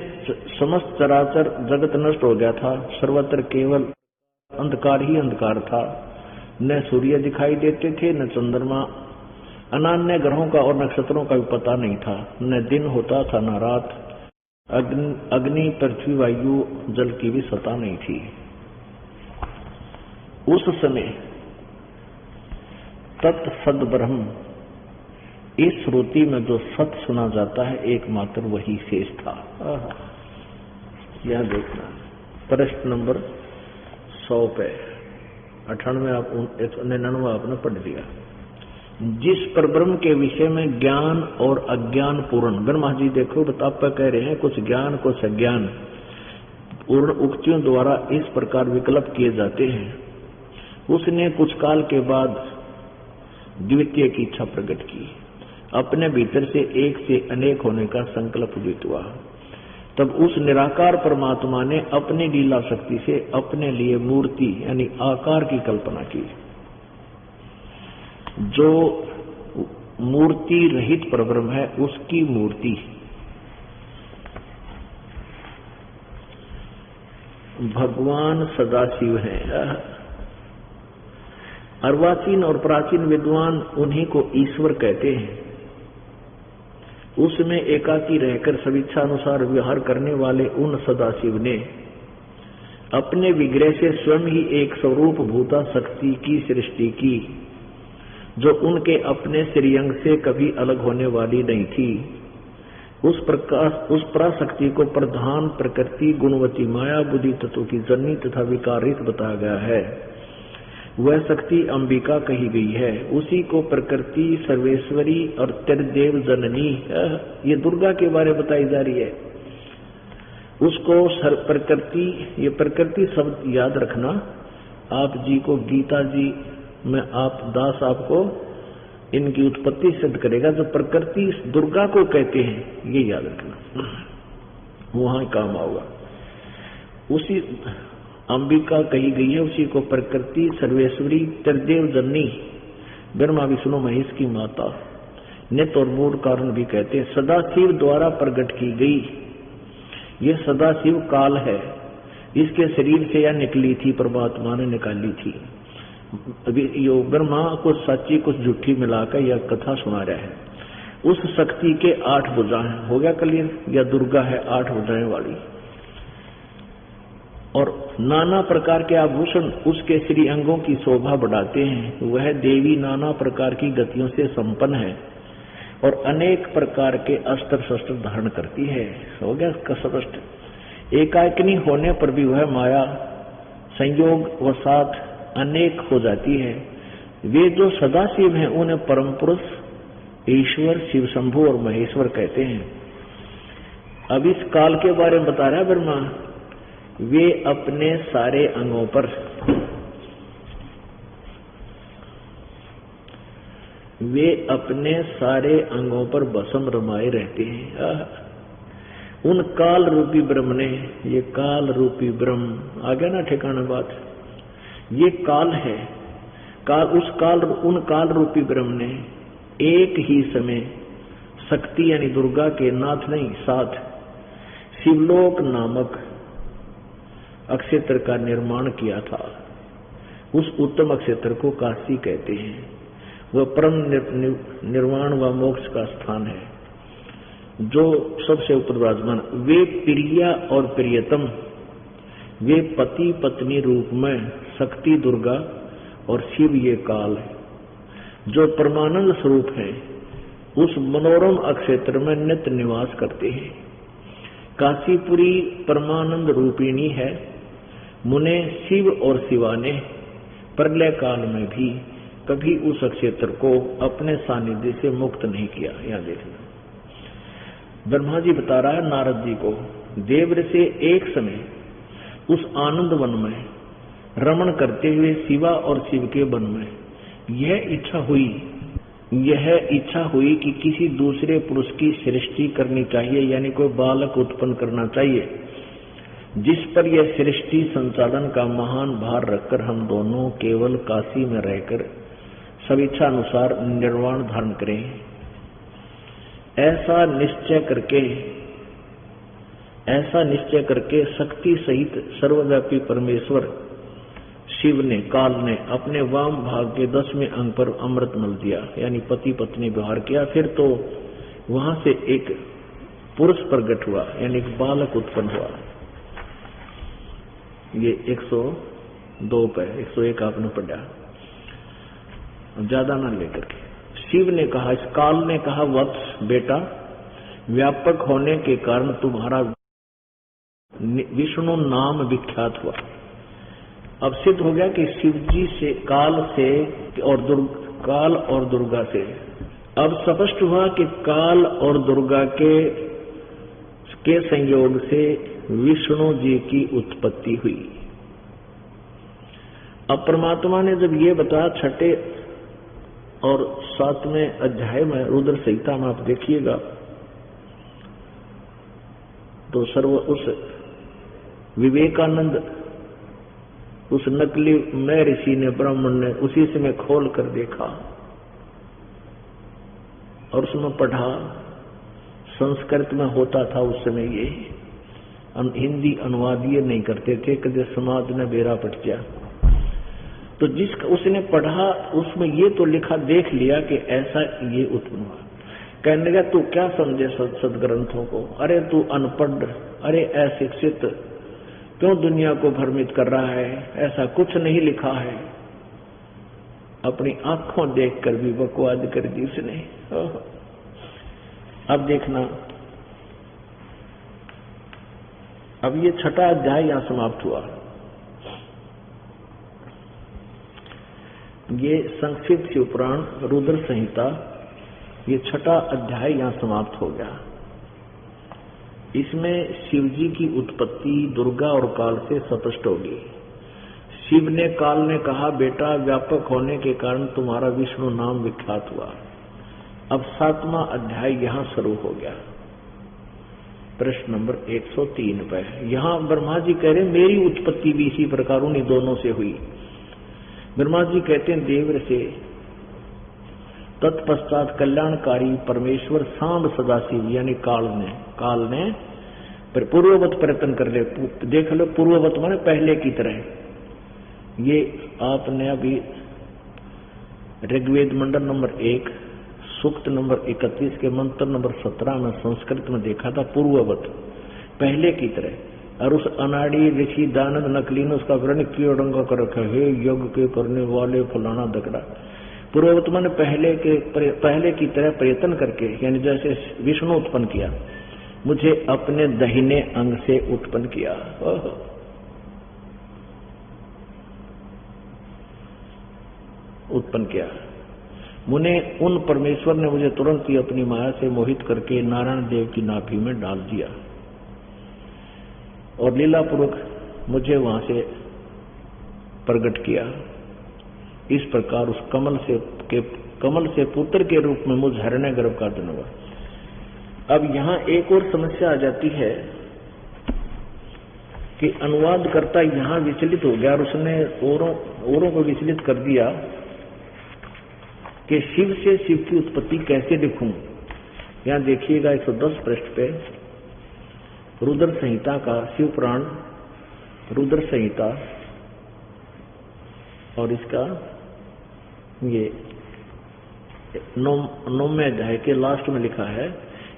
S1: समस्त चराचर जगत नष्ट हो गया था, सर्वत्र केवल अंधकार ही अंधकार था। न सूर्य दिखाई देते थे, न चंद्रमा, अनान्य ग्रहों का और नक्षत्रों का भी पता नहीं था। न दिन होता था न रात, अग्नि पृथ्वी वायु जल की भी सत्ता नहीं थी। उस समय तत् सद ब्रह्म, इस श्रुति में जो सत सुना जाता है एकमात्र वही शेष था। यह देखना प्रश्न नंबर 100 पे 98 आप 199 आपने पढ़ लिया। जिस परब्रह्म के विषय में ज्ञान और अज्ञान पूर्ण, ब्रह्मा जी देखो बतापा कह रहे हैं कुछ ज्ञान कुछ अज्ञान पूर्ण उक्तियों द्वारा इस प्रकार विकल्प किए जाते हैं। उसने कुछ काल के बाद द्वितीय की इच्छा प्रकट की, अपने भीतर से एक से अनेक होने का संकल्प उदित हुआ। तब उस निराकार परमात्मा ने अपनी लीला शक्ति से अपने लिए मूर्ति यानी आकार की कल्पना की। जो मूर्ति रहित परब्रह्म है उसकी मूर्ति भगवान सदाशिव है। अर्वाचीन और प्राचीन विद्वान उन्हीं को ईश्वर कहते हैं। उसमें एकाकी रहकर स्वेच्छा अनुसार व्यवहार करने वाले उन सदाशिव ने अपने विग्रह से स्वयं ही एक स्वरूप भूता शक्ति की सृष्टि की, जो उनके अपने श्रीअंग से कभी अलग होने वाली नहीं थी। उस पराशक्ति को प्रधान प्रकृति गुणवती माया बुद्धि तत्व की जननी तथा विकारित बताया गया है। वह शक्ति अंबिका कही गई है। उसी को प्रकृति सर्वेश्वरी और त्रिदेव जननी, ये दुर्गा के बारे में बताई जा रही है। उसको प्रकृति, ये प्रकृति शब्द याद रखना। आप जी को गीता जी में आप दास आपको इनकी उत्पत्ति सिद्ध करेगा। जो प्रकृति दुर्गा को कहते हैं ये याद रखना, वहां काम आएगा। उसी अंबिका कही गई है, उसी को प्रकृति सर्वेश्वरी त्रिदेव जननी, ब्रह्मा विष्णु महेश की माता, नित्य और मूल कारण भी कहते हैं। सदाशिव द्वारा प्रकट की गई यह सदाशिव काल है। इसके शरीर से यह निकली थी, परमात्मा ने निकाली थी। यो ब्रह्मा कुछ सच्ची कुछ झूठी मिलाकर यह कथा सुना रहा है। उस शक्ति के 8 भुजाएं, हो गया क्लियर, या दुर्गा है 8 भुजाएं वाली, और नाना प्रकार के आभूषण उसके श्री अंगों की शोभा बढ़ाते हैं। वह देवी नाना प्रकार की गतियों से संपन्न है और अनेक प्रकार के अस्त्र शस्त्र धारण करती है। हो गया स्पष्ट। एकाकिनी होने पर भी वह माया संयोग वसात अनेक हो जाती है। वे जो सदाशिव हैं उन्हें परम पुरुष ईश्वर शिव शंभु और महेश्वर कहते हैं। अब इस काल के बारे में बता रहा है ब्रह्मा, वे अपने सारे अंगों पर, वे अपने सारे अंगों पर भस्म रमाए रहते हैं। उन काल रूपी ब्रह्म ने, ये काल रूपी ब्रह्म आ गया ना ठिकाना बात, ये काल है। उन काल रूपी ब्रह्म ने एक ही समय शक्ति यानी दुर्गा के नाथ नहीं साथ शिवलोक नामक अक्षेत्र का निर्माण किया था। उस उत्तम अक्षेत्र को काशी कहते हैं। वह परम निर्वाण व मोक्ष का स्थान है जो सबसे ऊपर विराजमान। वे प्रिया और प्रियतम, वे पति पत्नी रूप में शक्ति दुर्गा और शिव ये काल है जो परमानंद स्वरूप है, उस मनोरम अक्षेत्र में नित्य निवास करते हैं। काशीपुरी परमानंद रूपिणी है। मुने शिव और शिवा ने प्रलय काल में भी कभी उस अक्षेत्र को अपने सानिध्य से मुक्त नहीं किया। यहाँ देखना, ब्रह्मा जी बता रहा है नारद जी को, देव से एक समय उस आनंद वन में रमण करते हुए शिवा और शिव के वन में यह इच्छा हुई कि किसी दूसरे पुरुष की सृष्टि करनी चाहिए, यानी कोई बालक उत्पन्न करना चाहिए, जिस पर यह सृष्टि संचालन का महान भार रखकर हम दोनों केवल काशी में रहकर सब इच्छा अनुसार निर्वाण धारण करें। ऐसा निश्चय करके शक्ति सहित सर्वव्यापी परमेश्वर शिव ने, काल ने अपने वाम भाग के 10वें अंग पर अमृत मल दिया, यानी पति पत्नी व्यवहार किया। फिर तो वहां से एक पुरुष प्रकट हुआ, यानी एक बालक उत्पन्न हुआ। ये 102 पे 101 आपने पढ़ा, ज्यादा ना लेकर के। शिव ने कहा, इस काल ने कहा, वत्स बेटा, व्यापक होने के कारण तुम्हारा विष्णु नाम विख्यात हुआ। अब सिद्ध हो गया कि शिव जी से, काल से और काल और दुर्गा से, अब स्पष्ट हुआ कि काल और दुर्गा के संयोग से विष्णु जी की उत्पत्ति हुई। अब परमात्मा ने जब ये बताया 6 और 7वें अध्याय में रुद्र संहिता में, आप देखिएगा तो उस विवेकानंद, उस नकली मैं ऋषि ने, ब्राह्मण ने उसी से मैं खोल कर देखा और उसमें पढ़ा। संस्कृत में होता था उस समय, ये हिंदी अनुवाद ये नहीं करते थे, कभी समाज ने बेरा पट गया। तो जिसका उसने पढ़ा उसमें ये तो लिखा, देख लिया कि ऐसा ये उत्पन्न हुआ। कहने लगा तू क्या समझे सदग्रंथों को, अरे तू अनपढ़, अरे अशिक्षित, क्यों दुनिया को भ्रमित कर रहा है, ऐसा कुछ नहीं लिखा है। अपनी आंखों देखकर भी बकवाद कर दी उसने। अब देखना, अब ये 6वां अध्याय यहां समाप्त हुआ। ये संक्षिप्त शिव पुराण रुद्र संहिता, ये 6वां अध्याय यहां समाप्त हो गया। इसमें शिव जी की उत्पत्ति दुर्गा और काल से स्पष्ट होगी। शिव ने, काल ने कहा, बेटा व्यापक होने के कारण तुम्हारा विष्णु नाम विख्यात हुआ। अब 7वां अध्याय यहां शुरू हो गया। प्रश्न नंबर 103 पे यहां ब्रह्मा जी कह रहे मेरी उत्पत्ति भी इसी प्रकार उन्हीं दोनों से हुई। ब्रह्मा जी कहते हैं देव से, तत्पश्चात कल्याणकारी परमेश्वर सांब सदाशिव यानी काल ने पूर्ववत प्रयत्न कर ले। देख लो, पूर्ववत माने पहले की तरह। ये आपने अभी ऋग्वेद मंडल नंबर 1 सूक्त नंबर 31 के मंत्र नंबर 17 में संस्कृत में देखा था, पूर्ववत पहले की तरह। और उस अनाड़ी ऋषि दानंद नकली ने उसका वर्णन किया डंगा कर रखा है, यज्ञ के करने वाले फलाना दकड़ा। पूर्ववत माने पहले की तरह प्रयत्न करके, यानी जैसे विष्णु उत्पन्न किया, मुझे अपने दाहिने अंग से उत्पन्न किया। मुने उन परमेश्वर ने मुझे तुरंत ही अपनी माया से मोहित करके नारायण देव की नाभि में डाल दिया। और लीलापूर्वक मुझे वहां से प्रकट किया। इस प्रकार उस कमल से पुत्र के रूप में मुझ हिरण्यगर्भ का जन्म हुआ। अब यहां एक और समस्या आ जाती है कि अनुवादकर्ता यहां विचलित हो गया और उसने औरों को विचलित कर दिया कि शिव से शिव की उत्पत्ति कैसे लिखूं। यहां देखिएगा 110 पृष्ठ पे रुद्र संहिता का शिव पुराण रुद्र संहिता और इसका ये 9वें अध्याय के लास्ट में लिखा है,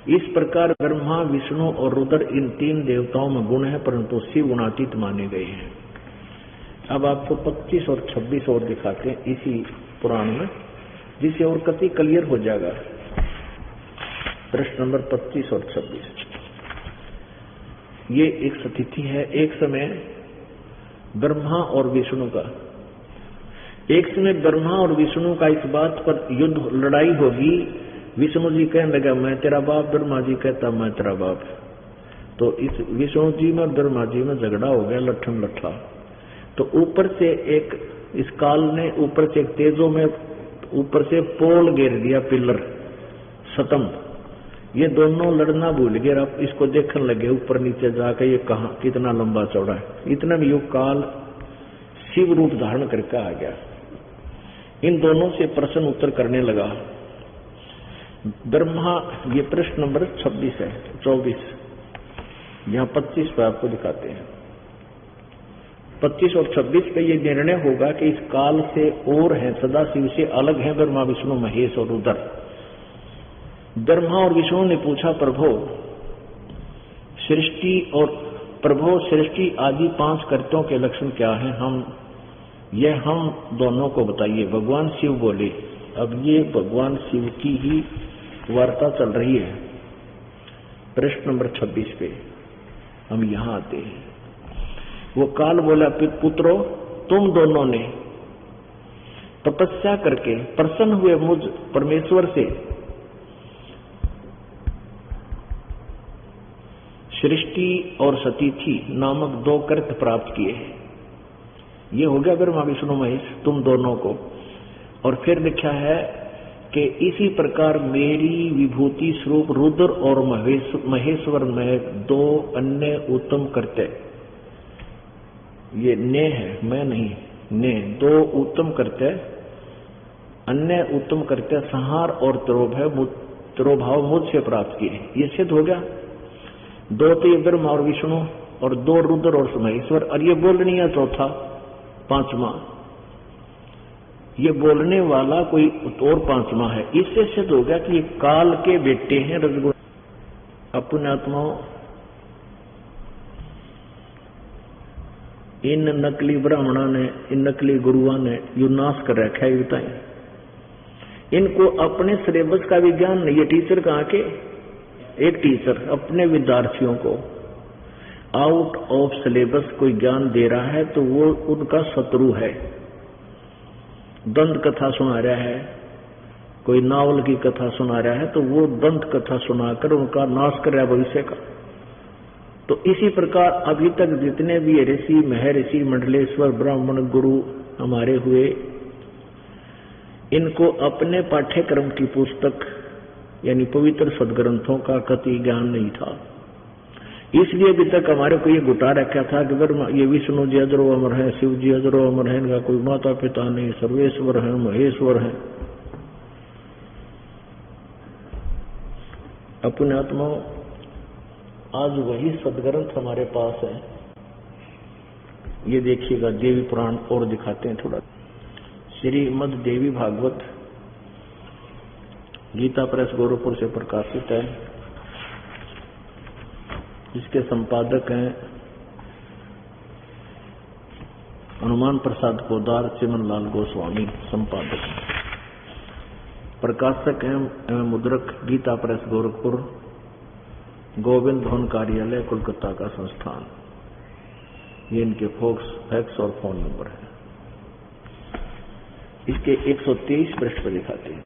S1: इस प्रकार ब्रह्मा विष्णु और रुद्र इन 3 देवताओं में गुण है, परंतु शिव गुणातीत माने गए हैं। अब आपको 25 और 26 और दिखाते हैं इसी पुराण में, जिससे और कति क्लियर हो जाएगा। प्रश्न नंबर 25 और 26। ये एक स्थिति है, एक समय ब्रह्मा और विष्णु का, एक समय ब्रह्मा और विष्णु का इस बात पर युद्ध लड़ाई होगी। विष्णु जी कहने लगा मैं तेरा बाप, ब्रह्मा जी कहता मैं तेरा बाप। तो इस विष्णु जी में और ब्रह्मा जी में झगड़ा हो गया, लट्ठम लट्ठा। तो ऊपर से एक इस काल ने ऊपर से एक तेजो में ऊपर से पोल घेर दिया, पिलर स्तंभ। ये दोनों लड़ना भूल गए, अब इसको देखने लगे ऊपर नीचे जाकर ये कहाँ कितना लंबा चौड़ा है। इतना में युग काल शिव रूप धारण करके आ गया। इन दोनों से प्रश्न उत्तर करने लगा। ब्रह्मा, ये प्रश्न नंबर 26 है, 24 यहां 25 पे आपको दिखाते हैं। 25 और 26 पे ये निर्णय होगा कि इस काल से और है, सदा शिव से अलग है ब्रह्मा विष्णु महेश और रुद्र। ब्रह्मा और विष्णु ने पूछा प्रभो सृष्टि आदि 5 कर्तों के लक्षण क्या हैं, हम दोनों को बताइए। भगवान शिव बोले। अब ये भगवान शिव की ही वार्ता चल रही है। प्रश्न नंबर 26 पे हम यहां आते हैं। वो काल बोला पुत्रो तुम दोनों ने तपस्या करके प्रसन्न हुए मुझ परमेश्वर से सृष्टि और सतीथि नामक 2 कृत्य प्राप्त किए हैं। ये हो गया ब्रह्मा विष्णु महेश तुम दोनों को। और फिर लिखा है कि इसी प्रकार मेरी विभूति स्वरूप रुद्र और महेश्वर में 2 अन्य उत्तम कृत्य, ये ने है मैं नहीं, ने 2 उत्तम कृत्य, अन्य उत्तम कृत्य संहार और तिरोभाव मुझसे प्राप्त किए। ये सिद्ध हो गया। 2 तो ये ब्रह्मा और विष्णु और 2 रुद्र और महेश्वर, और ये बोलनी है चौथा 5वां, ये बोलने वाला कोई और 5वां है। इससे सिद्ध हो गया कि ये काल के बेटे हैं रजगुण। अपने आत्माओं इन नकली ब्राह्मणों ने, इन नकली गुरुओं ने यू नाश कर रखा है। बताएं इनको अपने सिलेबस का भी ज्ञान नहीं है। टीचर कहाँ के, एक टीचर अपने विद्यार्थियों को आउट ऑफ सिलेबस कोई ज्ञान दे रहा है तो वो उनका शत्रु है। दंत कथा सुना रहा है, कोई नावल की कथा सुना रहा है तो वो दंत कथा सुनाकर उनका नाश कर रहा है भविष्य का। तो इसी प्रकार अभी तक जितने भी ऋषि महर्षि मंडलेश्वर ब्राह्मण गुरु हमारे हुए, इनको अपने पाठ्यक्रम की पुस्तक यानी पवित्र सदग्रंथों का कति ज्ञान नहीं था। इसलिए अभी तक हमारे को ये घुटा रखा था कि अगर ये विष्णु जी अजरो अमर है, शिव जी अजरो अमर है, इनका कोई माता पिता नहीं, सर्वेश्वर है, महेश्वर है। अपने आत्माओं आज वही सदग्रंथ हमारे पास है। ये देखिएगा देवी पुराण और दिखाते हैं थोड़ा। श्रीमद देवी भागवत गीता प्रेस गोरखपुर से प्रकाशित है। इसके संपादक हैं हनुमान प्रसाद पोदार, चिमन लाल गोस्वामी संपादक। प्रकाशक हैं मुद्रक गीता प्रेस गोरखपुर, गोविंद भवन कार्यालय कोलकाता का संस्थान। ये इनके फैक्स और फोन नंबर है। इसके 123 पृष्ठ पर दिखाते हैं।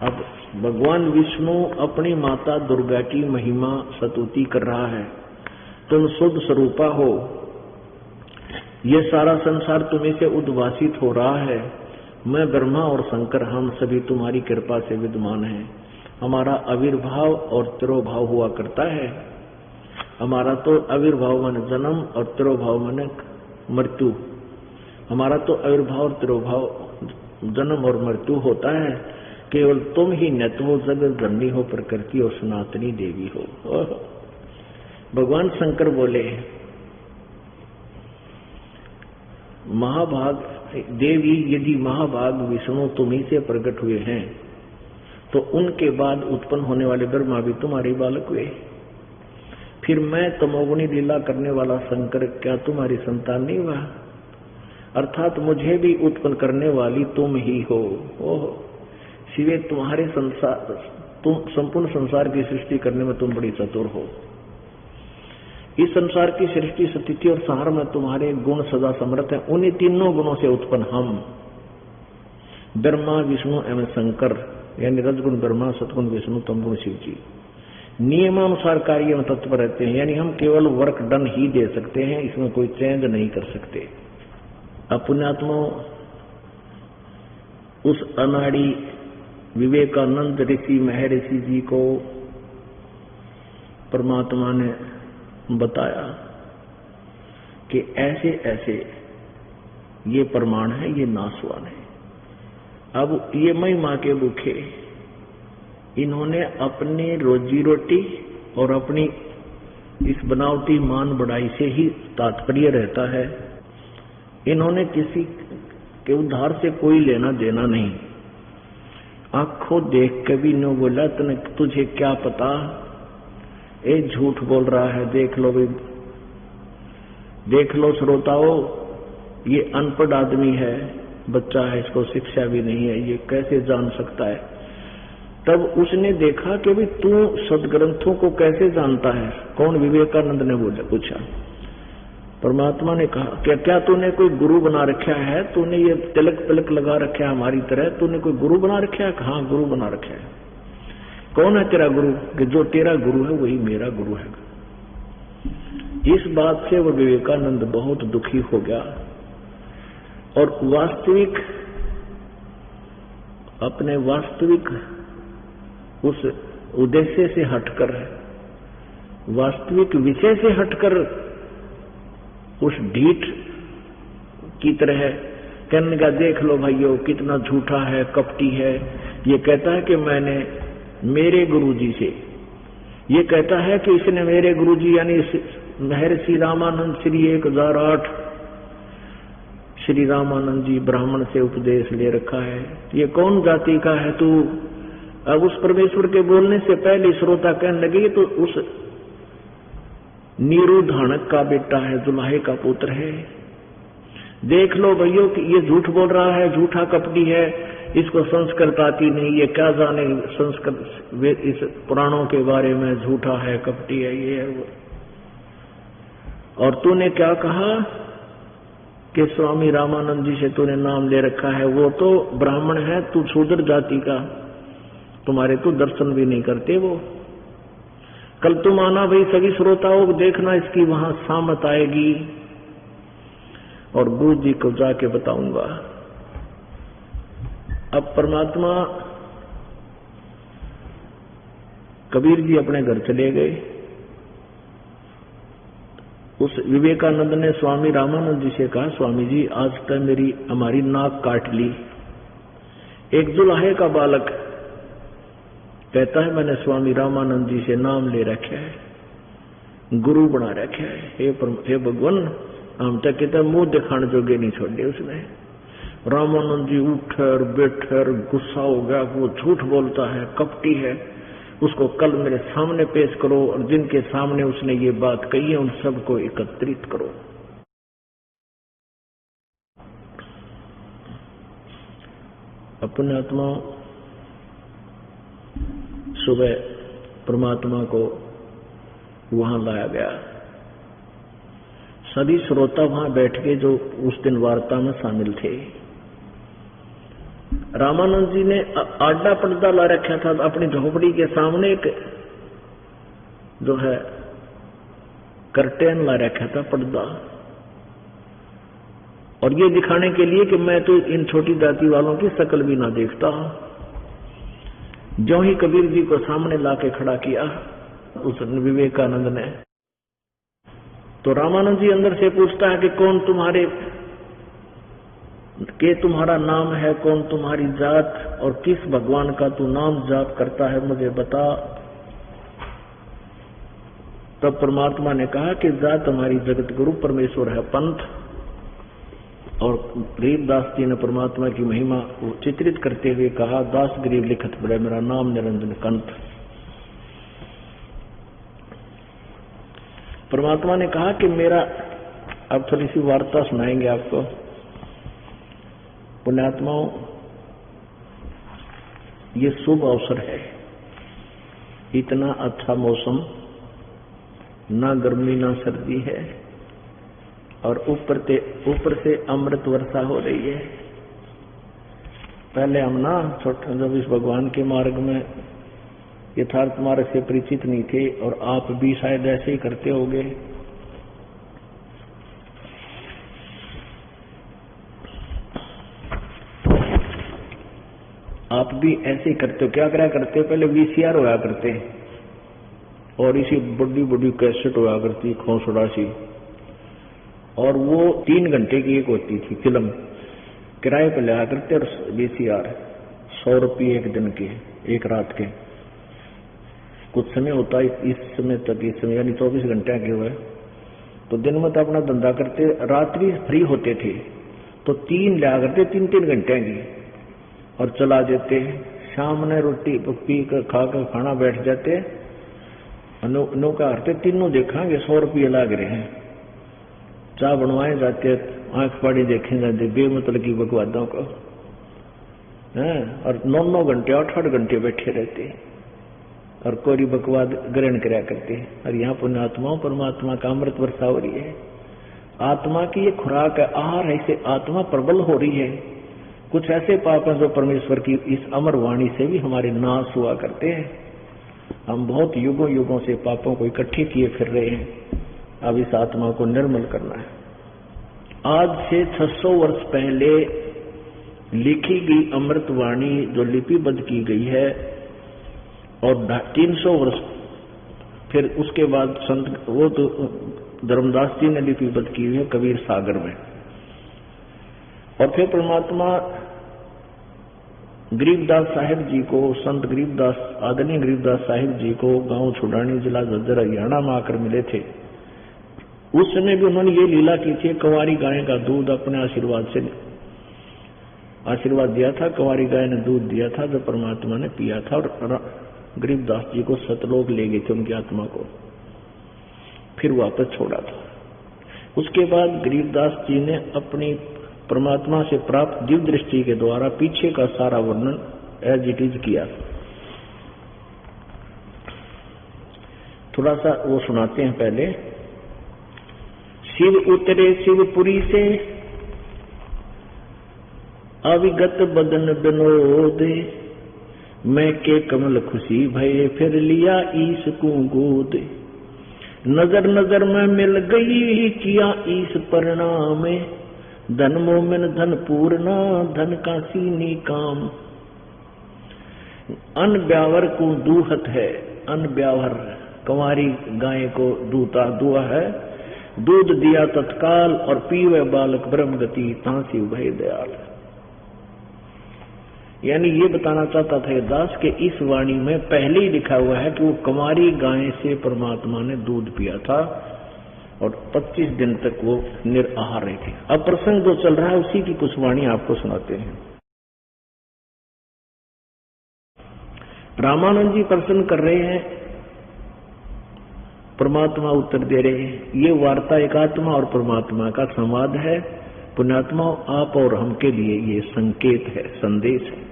S1: अब भगवान विष्णु अपनी माता दुर्गा की महिमा स्तुति कर रहा है, तुम शुद्ध स्वरूपा हो, ये सारा संसार तुम्हीं से उद्भासित हो रहा है, मैं ब्रह्मा और शंकर हम सभी तुम्हारी कृपा से विद्यमान हैं, हमारा आविर्भाव और तिरोभाव हुआ करता है। हमारा तो आविर्भाव माने जन्म और तिरोभाव माने मृत्यु, हमारा तो आविर्भाव और तिरोभाव जन्म और मृत्यु होता है, केवल तुम ही नित्य हो, जगत जननी हो, प्रकृति और सनातनी देवी हो। भगवान शंकर बोले, महाभाग देवी, यदि महाभाग विष्णु तुम्ही से प्रकट हुए हैं तो उनके बाद उत्पन्न होने वाले ब्रह्मा भी तुम्हारे बालक हुए, फिर मैं तमोगुणी लीला करने वाला शंकर क्या तुम्हारी संतान नहीं हुआ? अर्थात मुझे भी उत्पन्न करने वाली तुम ही हो। ओह, शिवे तुम्हारे संसार, तुम संपूर्ण संसार की सृष्टि करने में तुम बड़ी चतुर हो। इस संसार की सृष्टि, स्थिति और संहार में तुम्हारे गुण सदा समर्थ हैं। उन्हीं तीनों गुणों से उत्पन्न हम ब्रह्मा, विष्णु एवं शंकर, यानी रजगुण ब्रह्मा, सतगुण विष्णु, तमगुण शिव जी नियमानुसार कार्य में तत्पर रहते हैं, यानी हम केवल वर्क डन ही दे सकते हैं, इसमें कोई चेंज नहीं कर सकते। पुण्यात्मा, उस अनाड़ी विवेकानंद ऋषि महर्षि जी को परमात्मा ने बताया कि ऐसे ऐसे ये प्रमाण है, ये नासवान है। अब ये महिमा के भूखे इन्होंने अपनी रोजी रोटी और अपनी इस बनावटी मान बढ़ाई से ही तात्पर्य रहता है। इन्होंने किसी के उद्धार से कोई लेना देना नहीं। आंखों देख के भी न बोला, तुझे क्या पता, ये झूठ बोल रहा है, देख लो भाई, देख लो श्रोताओ, ये अनपढ़ आदमी है, बच्चा है, इसको शिक्षा भी नहीं है, ये कैसे जान सकता है। तब उसने देखा कि भाई तू सदग्रंथों को कैसे जानता है? कौन? विवेकानंद ने पूछा। परमात्मा ने कहा क्या क्या तूने कोई गुरु बना रखा है? तूने ये तिलक पिलक लगा रखा है हमारी तरह, तूने कोई गुरु बना रखा है? हाँ, गुरु बना रखा है। कौन है तेरा गुरु? कि जो तेरा गुरु है वही मेरा गुरु है। इस बात से वो विवेकानंद बहुत दुखी हो गया और वास्तविक, अपने वास्तविक उस उद्देश्य से हटकर, वास्तविक विषय से हटकर उस ढीठ की तरह कहने लगा, देख लो भाइयों कितना झूठा है, कपटी है। ये कहता है कि मैंने मेरे गुरुजी से, ये कहता है कि इसने मेरे गुरुजी यानी महर्षि रामानंद श्री 1008 श्री रामानंद जी ब्राह्मण से उपदेश ले रखा है। ये कौन जाति का है तू? अब उस परमेश्वर के बोलने से पहले श्रोता कहने लगे तो उस नीरू धानक का बेटा है, दुल्हे का पुत्र है। देख लो भैया कि ये झूठ बोल रहा है, झूठा कपटी है, इसको संस्कृत आती नहीं, ये क्या जाने संस्कृत, इस पुराणों के बारे में, झूठा है, कपटी है, ये है वो। और तूने क्या कहा कि स्वामी रामानंद जी से तूने नाम ले रखा है, वो तो ब्राह्मण है, तू शूद्र जाति का, तुम्हारे तो दर्शन भी नहीं करते वो। कल तुम आना भाई सभी श्रोताओं को, देखना इसकी वहां सामत आएगी और गुरु जी को जाके बताऊंगा। अब परमात्मा कबीर जी अपने घर चले गए। उस विवेकानंद ने स्वामी रामानंद जी से कहा, स्वामी जी आज तक हमारी नाक काट ली। एक दुल्हे का बालक कहता है मैंने स्वामी रामानंद जी से नाम ले रखा है, गुरु बना रखा है। हे भगवान, हम तक कहते मुंह दिखाने जोगे नहीं छोड़े उसने। रामानंद जी उठर बैठर गुस्सा हो गया, वो झूठ बोलता है, कपटी है, उसको कल मेरे सामने पेश करो और जिनके सामने उसने ये बात कही है उन सबको एकत्रित करो। अपने आत्मा सुबह परमात्मा को वहां लाया गया। सभी श्रोता वहां बैठ के जो उस दिन वार्ता में शामिल थे, रामानंद जी ने आडा पर्दा ला रखा था अपनी झोपड़ी के सामने, एक जो है कर्टेन ला रखा था, पर्दा, और ये दिखाने के लिए कि मैं तो इन छोटी जाति वालों की शक्ल भी ना देखता। जो ही कबीर जी को सामने लाके खड़ा किया उस विवेकानंद ने, तो रामानंद जी अंदर से पूछता है कि कौन तुम्हारा नाम है, कौन तुम्हारी जात, और किस भगवान का तू नाम जाप करता है, मुझे बता। तब परमात्मा ने कहा कि जात हमारी जगत गुरु परमेश्वर है पंथ। और गरीबदास जी ने परमात्मा की महिमा को चित्रित करते हुए कहा, दास गरीब लिखत बड़े मेरा नाम निरंजन कंठ। परमात्मा ने कहा कि मेरा, अब थोड़ी सी वार्ता सुनाएंगे आपको। पुण्यात्माओं, ये शुभ अवसर है, इतना अच्छा मौसम, ना गर्मी ना सर्दी है, और ऊपर से अमृत वर्षा हो रही है। पहले हम ना छोटे जब इस भगवान के मार्ग में यथार्थ मार्ग से परिचित नहीं थे, और आप भी शायद ऐसे ही करते होंगे। आप भी ऐसे ही करते हो। क्या करा करते हो, पहले वीसीआर होया करते और इसी बड़ी बड़ी कैसेट होया करती खोसड़ा सी, और वो 3 घंटे की एक होती थी फिल्म, किराए पर लिया करते, और वीसीआर 100 रुपये एक दिन के, एक रात के। कुछ समय होता है इस समय तक, इस समय यानी 24 घंटे के हुए, तो दिन में तो अपना धंधा करते, रात्रि फ्री होते थे तो 3 लिया करते, 3-3 घंटे की, और चला देते। शाम ने रोटी पी कर खा कर खाना बैठ जाते, नौका हरते, तीनों देखेंगे 100 रुपये लाग रहे हैं। चाय बनवाए जाते, आंख पाड़ी देखे जाते बेमतलब की बकवादों को, और 9-9 घंटे 8-8 घंटे बैठे रहते और कोरी बकवाद ग्रहण कराया करते। और यहाँ पुण्यात्माओं परमात्मा का अमृत वर्षा हो रही है। आत्मा की ये खुराक है, आहार है, इसे आत्मा प्रबल हो रही है। कुछ ऐसे पाप हैं जो परमेश्वर की इस अमर वाणी से भी हमारे नाश हुआ करते हैं। हम बहुत युगों युगों से पापों को इकट्ठे किए फिर रहे हैं, अब इस आत्मा को निर्मल करना है। आज से 600 वर्ष पहले लिखी गई अमृत वाणी जो लिपिबद्ध की गई है, और 300 वर्ष फिर उसके बाद संत वो तो धर्मदास जी ने लिपिबद्ध की हुई है कबीर सागर में। और फिर परमात्मा गरीबदास साहिब जी को, संत गरीबदास, आदरणीय गरीबदास साहिब जी को गांव छुड़ानी, जिला झज्जर, हरियाणा में आकर मिले थे। उस समय भी उन्होंने ये लीला की थी, कंवारी गाय का दूध अपने आशीर्वाद से आशीर्वाद दिया था। कंवारी गाय ने दूध दिया था जो परमात्मा ने पिया था, और गरीबदास जी को सतलोक ले गए थे उनकी आत्मा को, फिर वापस छोड़ा था। उसके बाद गरीबदास जी ने अपनी परमात्मा से प्राप्त दिव्य दृष्टि के द्वारा पीछे का सारा वर्णन एज इट इज किया। थोड़ा सा वो सुनाते हैं पहले। शिव उतरे शिवपुरी से, अविगत बदन विनोद, मैं के कमल खुशी भये, फिर लिया ईश को गोद। नजर नजर में मिल गई, किया ईश परिणाम, धन मोमिन धन पूर्णा, धन का सीनी काम। अन ब्यावर को दूहत है, अन ब्यावर कंवारी गाय को दूता दुआ है, दूध दिया तत्काल, और पीवे बालक ब्रह्म गति, तांसी भय दयाल। यानी ये बताना चाहता था दास के इस वाणी में पहले ही लिखा हुआ है कि वो कंवारी गाय से परमात्मा ने दूध पिया था, और 25 दिन तक वो निराहार रहे थे। अब प्रसंग जो चल रहा है उसी की कुछ वाणी आपको सुनाते हैं। रामानंद जी प्रश्न कर रहे हैं, परमात्मा उत्तर दे रहे हैं। ये वार्ता एक आत्मा और परमात्मा का संवाद है। पुण्यात्मा, आप और हम के लिए ये संकेत है, संदेश है।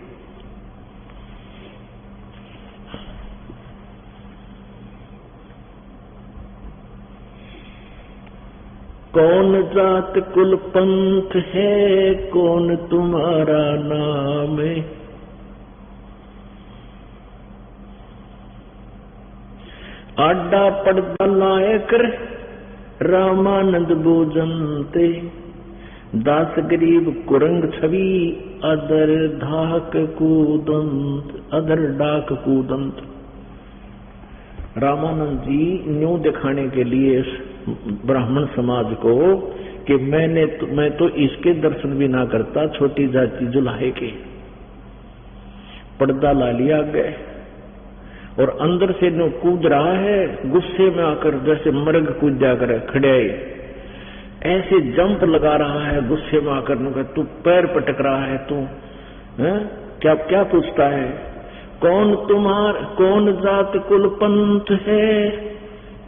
S1: कौन जात कुल पंथ है, कौन तुम्हारा नाम है। आडा पड़दा नायक रामानंद भोजनते, दास गरीब कुरंग छवि अदर धाक कूदंत, अदर डाक कूदंत। रामानंद जी न्यू दिखाने के लिए ब्राह्मण समाज को कि मैं तो इसके दर्शन भी ना करता, छोटी जाति जुलाहे के। पर्दा ला लिया गए और अंदर से नो कूद रहा है, गुस्से में आकर जैसे मर्ग कूद जाकर खड़े ऐसे जंप लगा रहा है, गुस्से में आकर नो तू पैर पटक रहा है, तू क्या क्या पूछता है, कौन जात कुल पंथ है,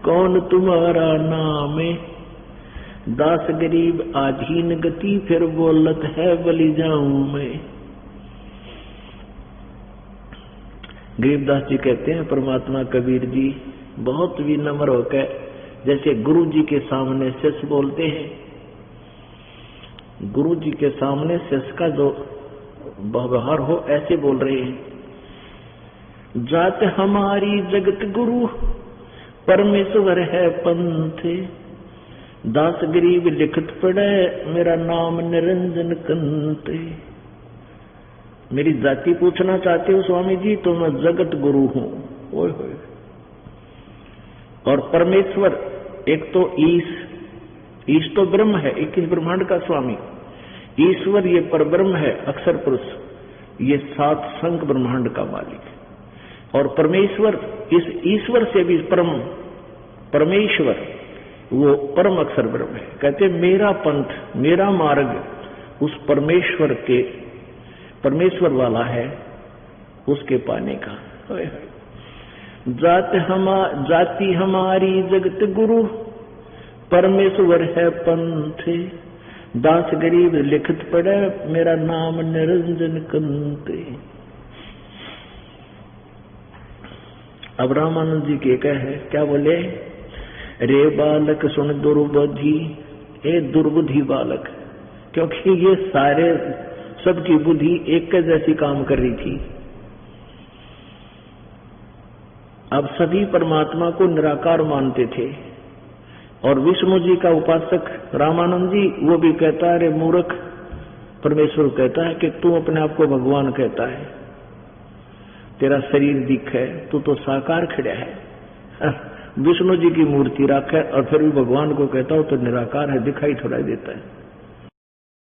S1: कौन तुम्हारा नाम है। दास गरीब आधीन गति फिर बोलत है बलि जाऊं मैं। गरीबदास जी कहते हैं परमात्मा कबीर जी बहुत विनम्र होकर जैसे गुरु जी के सामने शिष्य बोलते हैं, गुरु जी के सामने शिष्य का जो व्यवहार हो ऐसे बोल रहे हैं। जात हमारी जगत गुरु परमेश्वर है पंथ, दास गरीब लिखत पड़े मेरा नाम निरंजन कंत। मेरी जाति पूछना चाहते हो स्वामी जी तो मैं जगत गुरु हूं। ओए होए। और परमेश्वर एक तो ईश तो ब्रह्म है, 21 ब्रह्मांड का स्वामी। ईश्वर ये परब्रह्म है, अक्षर पुरुष, ये 7 संख ब्रह्मांड का मालिक। और परमेश्वर इस ईश्वर से भी परमेश्वर वो परम अक्षर ब्रह्म है। कहते मेरा पंथ, मेरा मार्ग उस परमेश्वर वाला है, उसके पाने का। जाति हमारी जगत गुरु परमेश्वर है पंथ, दास गरीब लिखत पड़े मेरा नाम निरंजन कंते। अब रामानंद जी के कहे क्या बोले, रे बालक सुन दुर्बुद्धि, ए दुर्बुद्धि बालक, क्योंकि ये सारे सबकी बुद्धि एक जैसी काम कर रही थी। अब सभी परमात्मा को निराकार मानते थे और विष्णु जी का उपासक रामानंद जी वो भी कहता है, रे मूर्ख, परमेश्वर कहता है कि तू अपने आप को भगवान कहता है, तेरा शरीर दिख है, तू तो साकार खड़ा है। विष्णु जी की मूर्ति रखा है और फिर भी भगवान को कहता हो तो निराकार है, दिखाई थोड़ा देता है।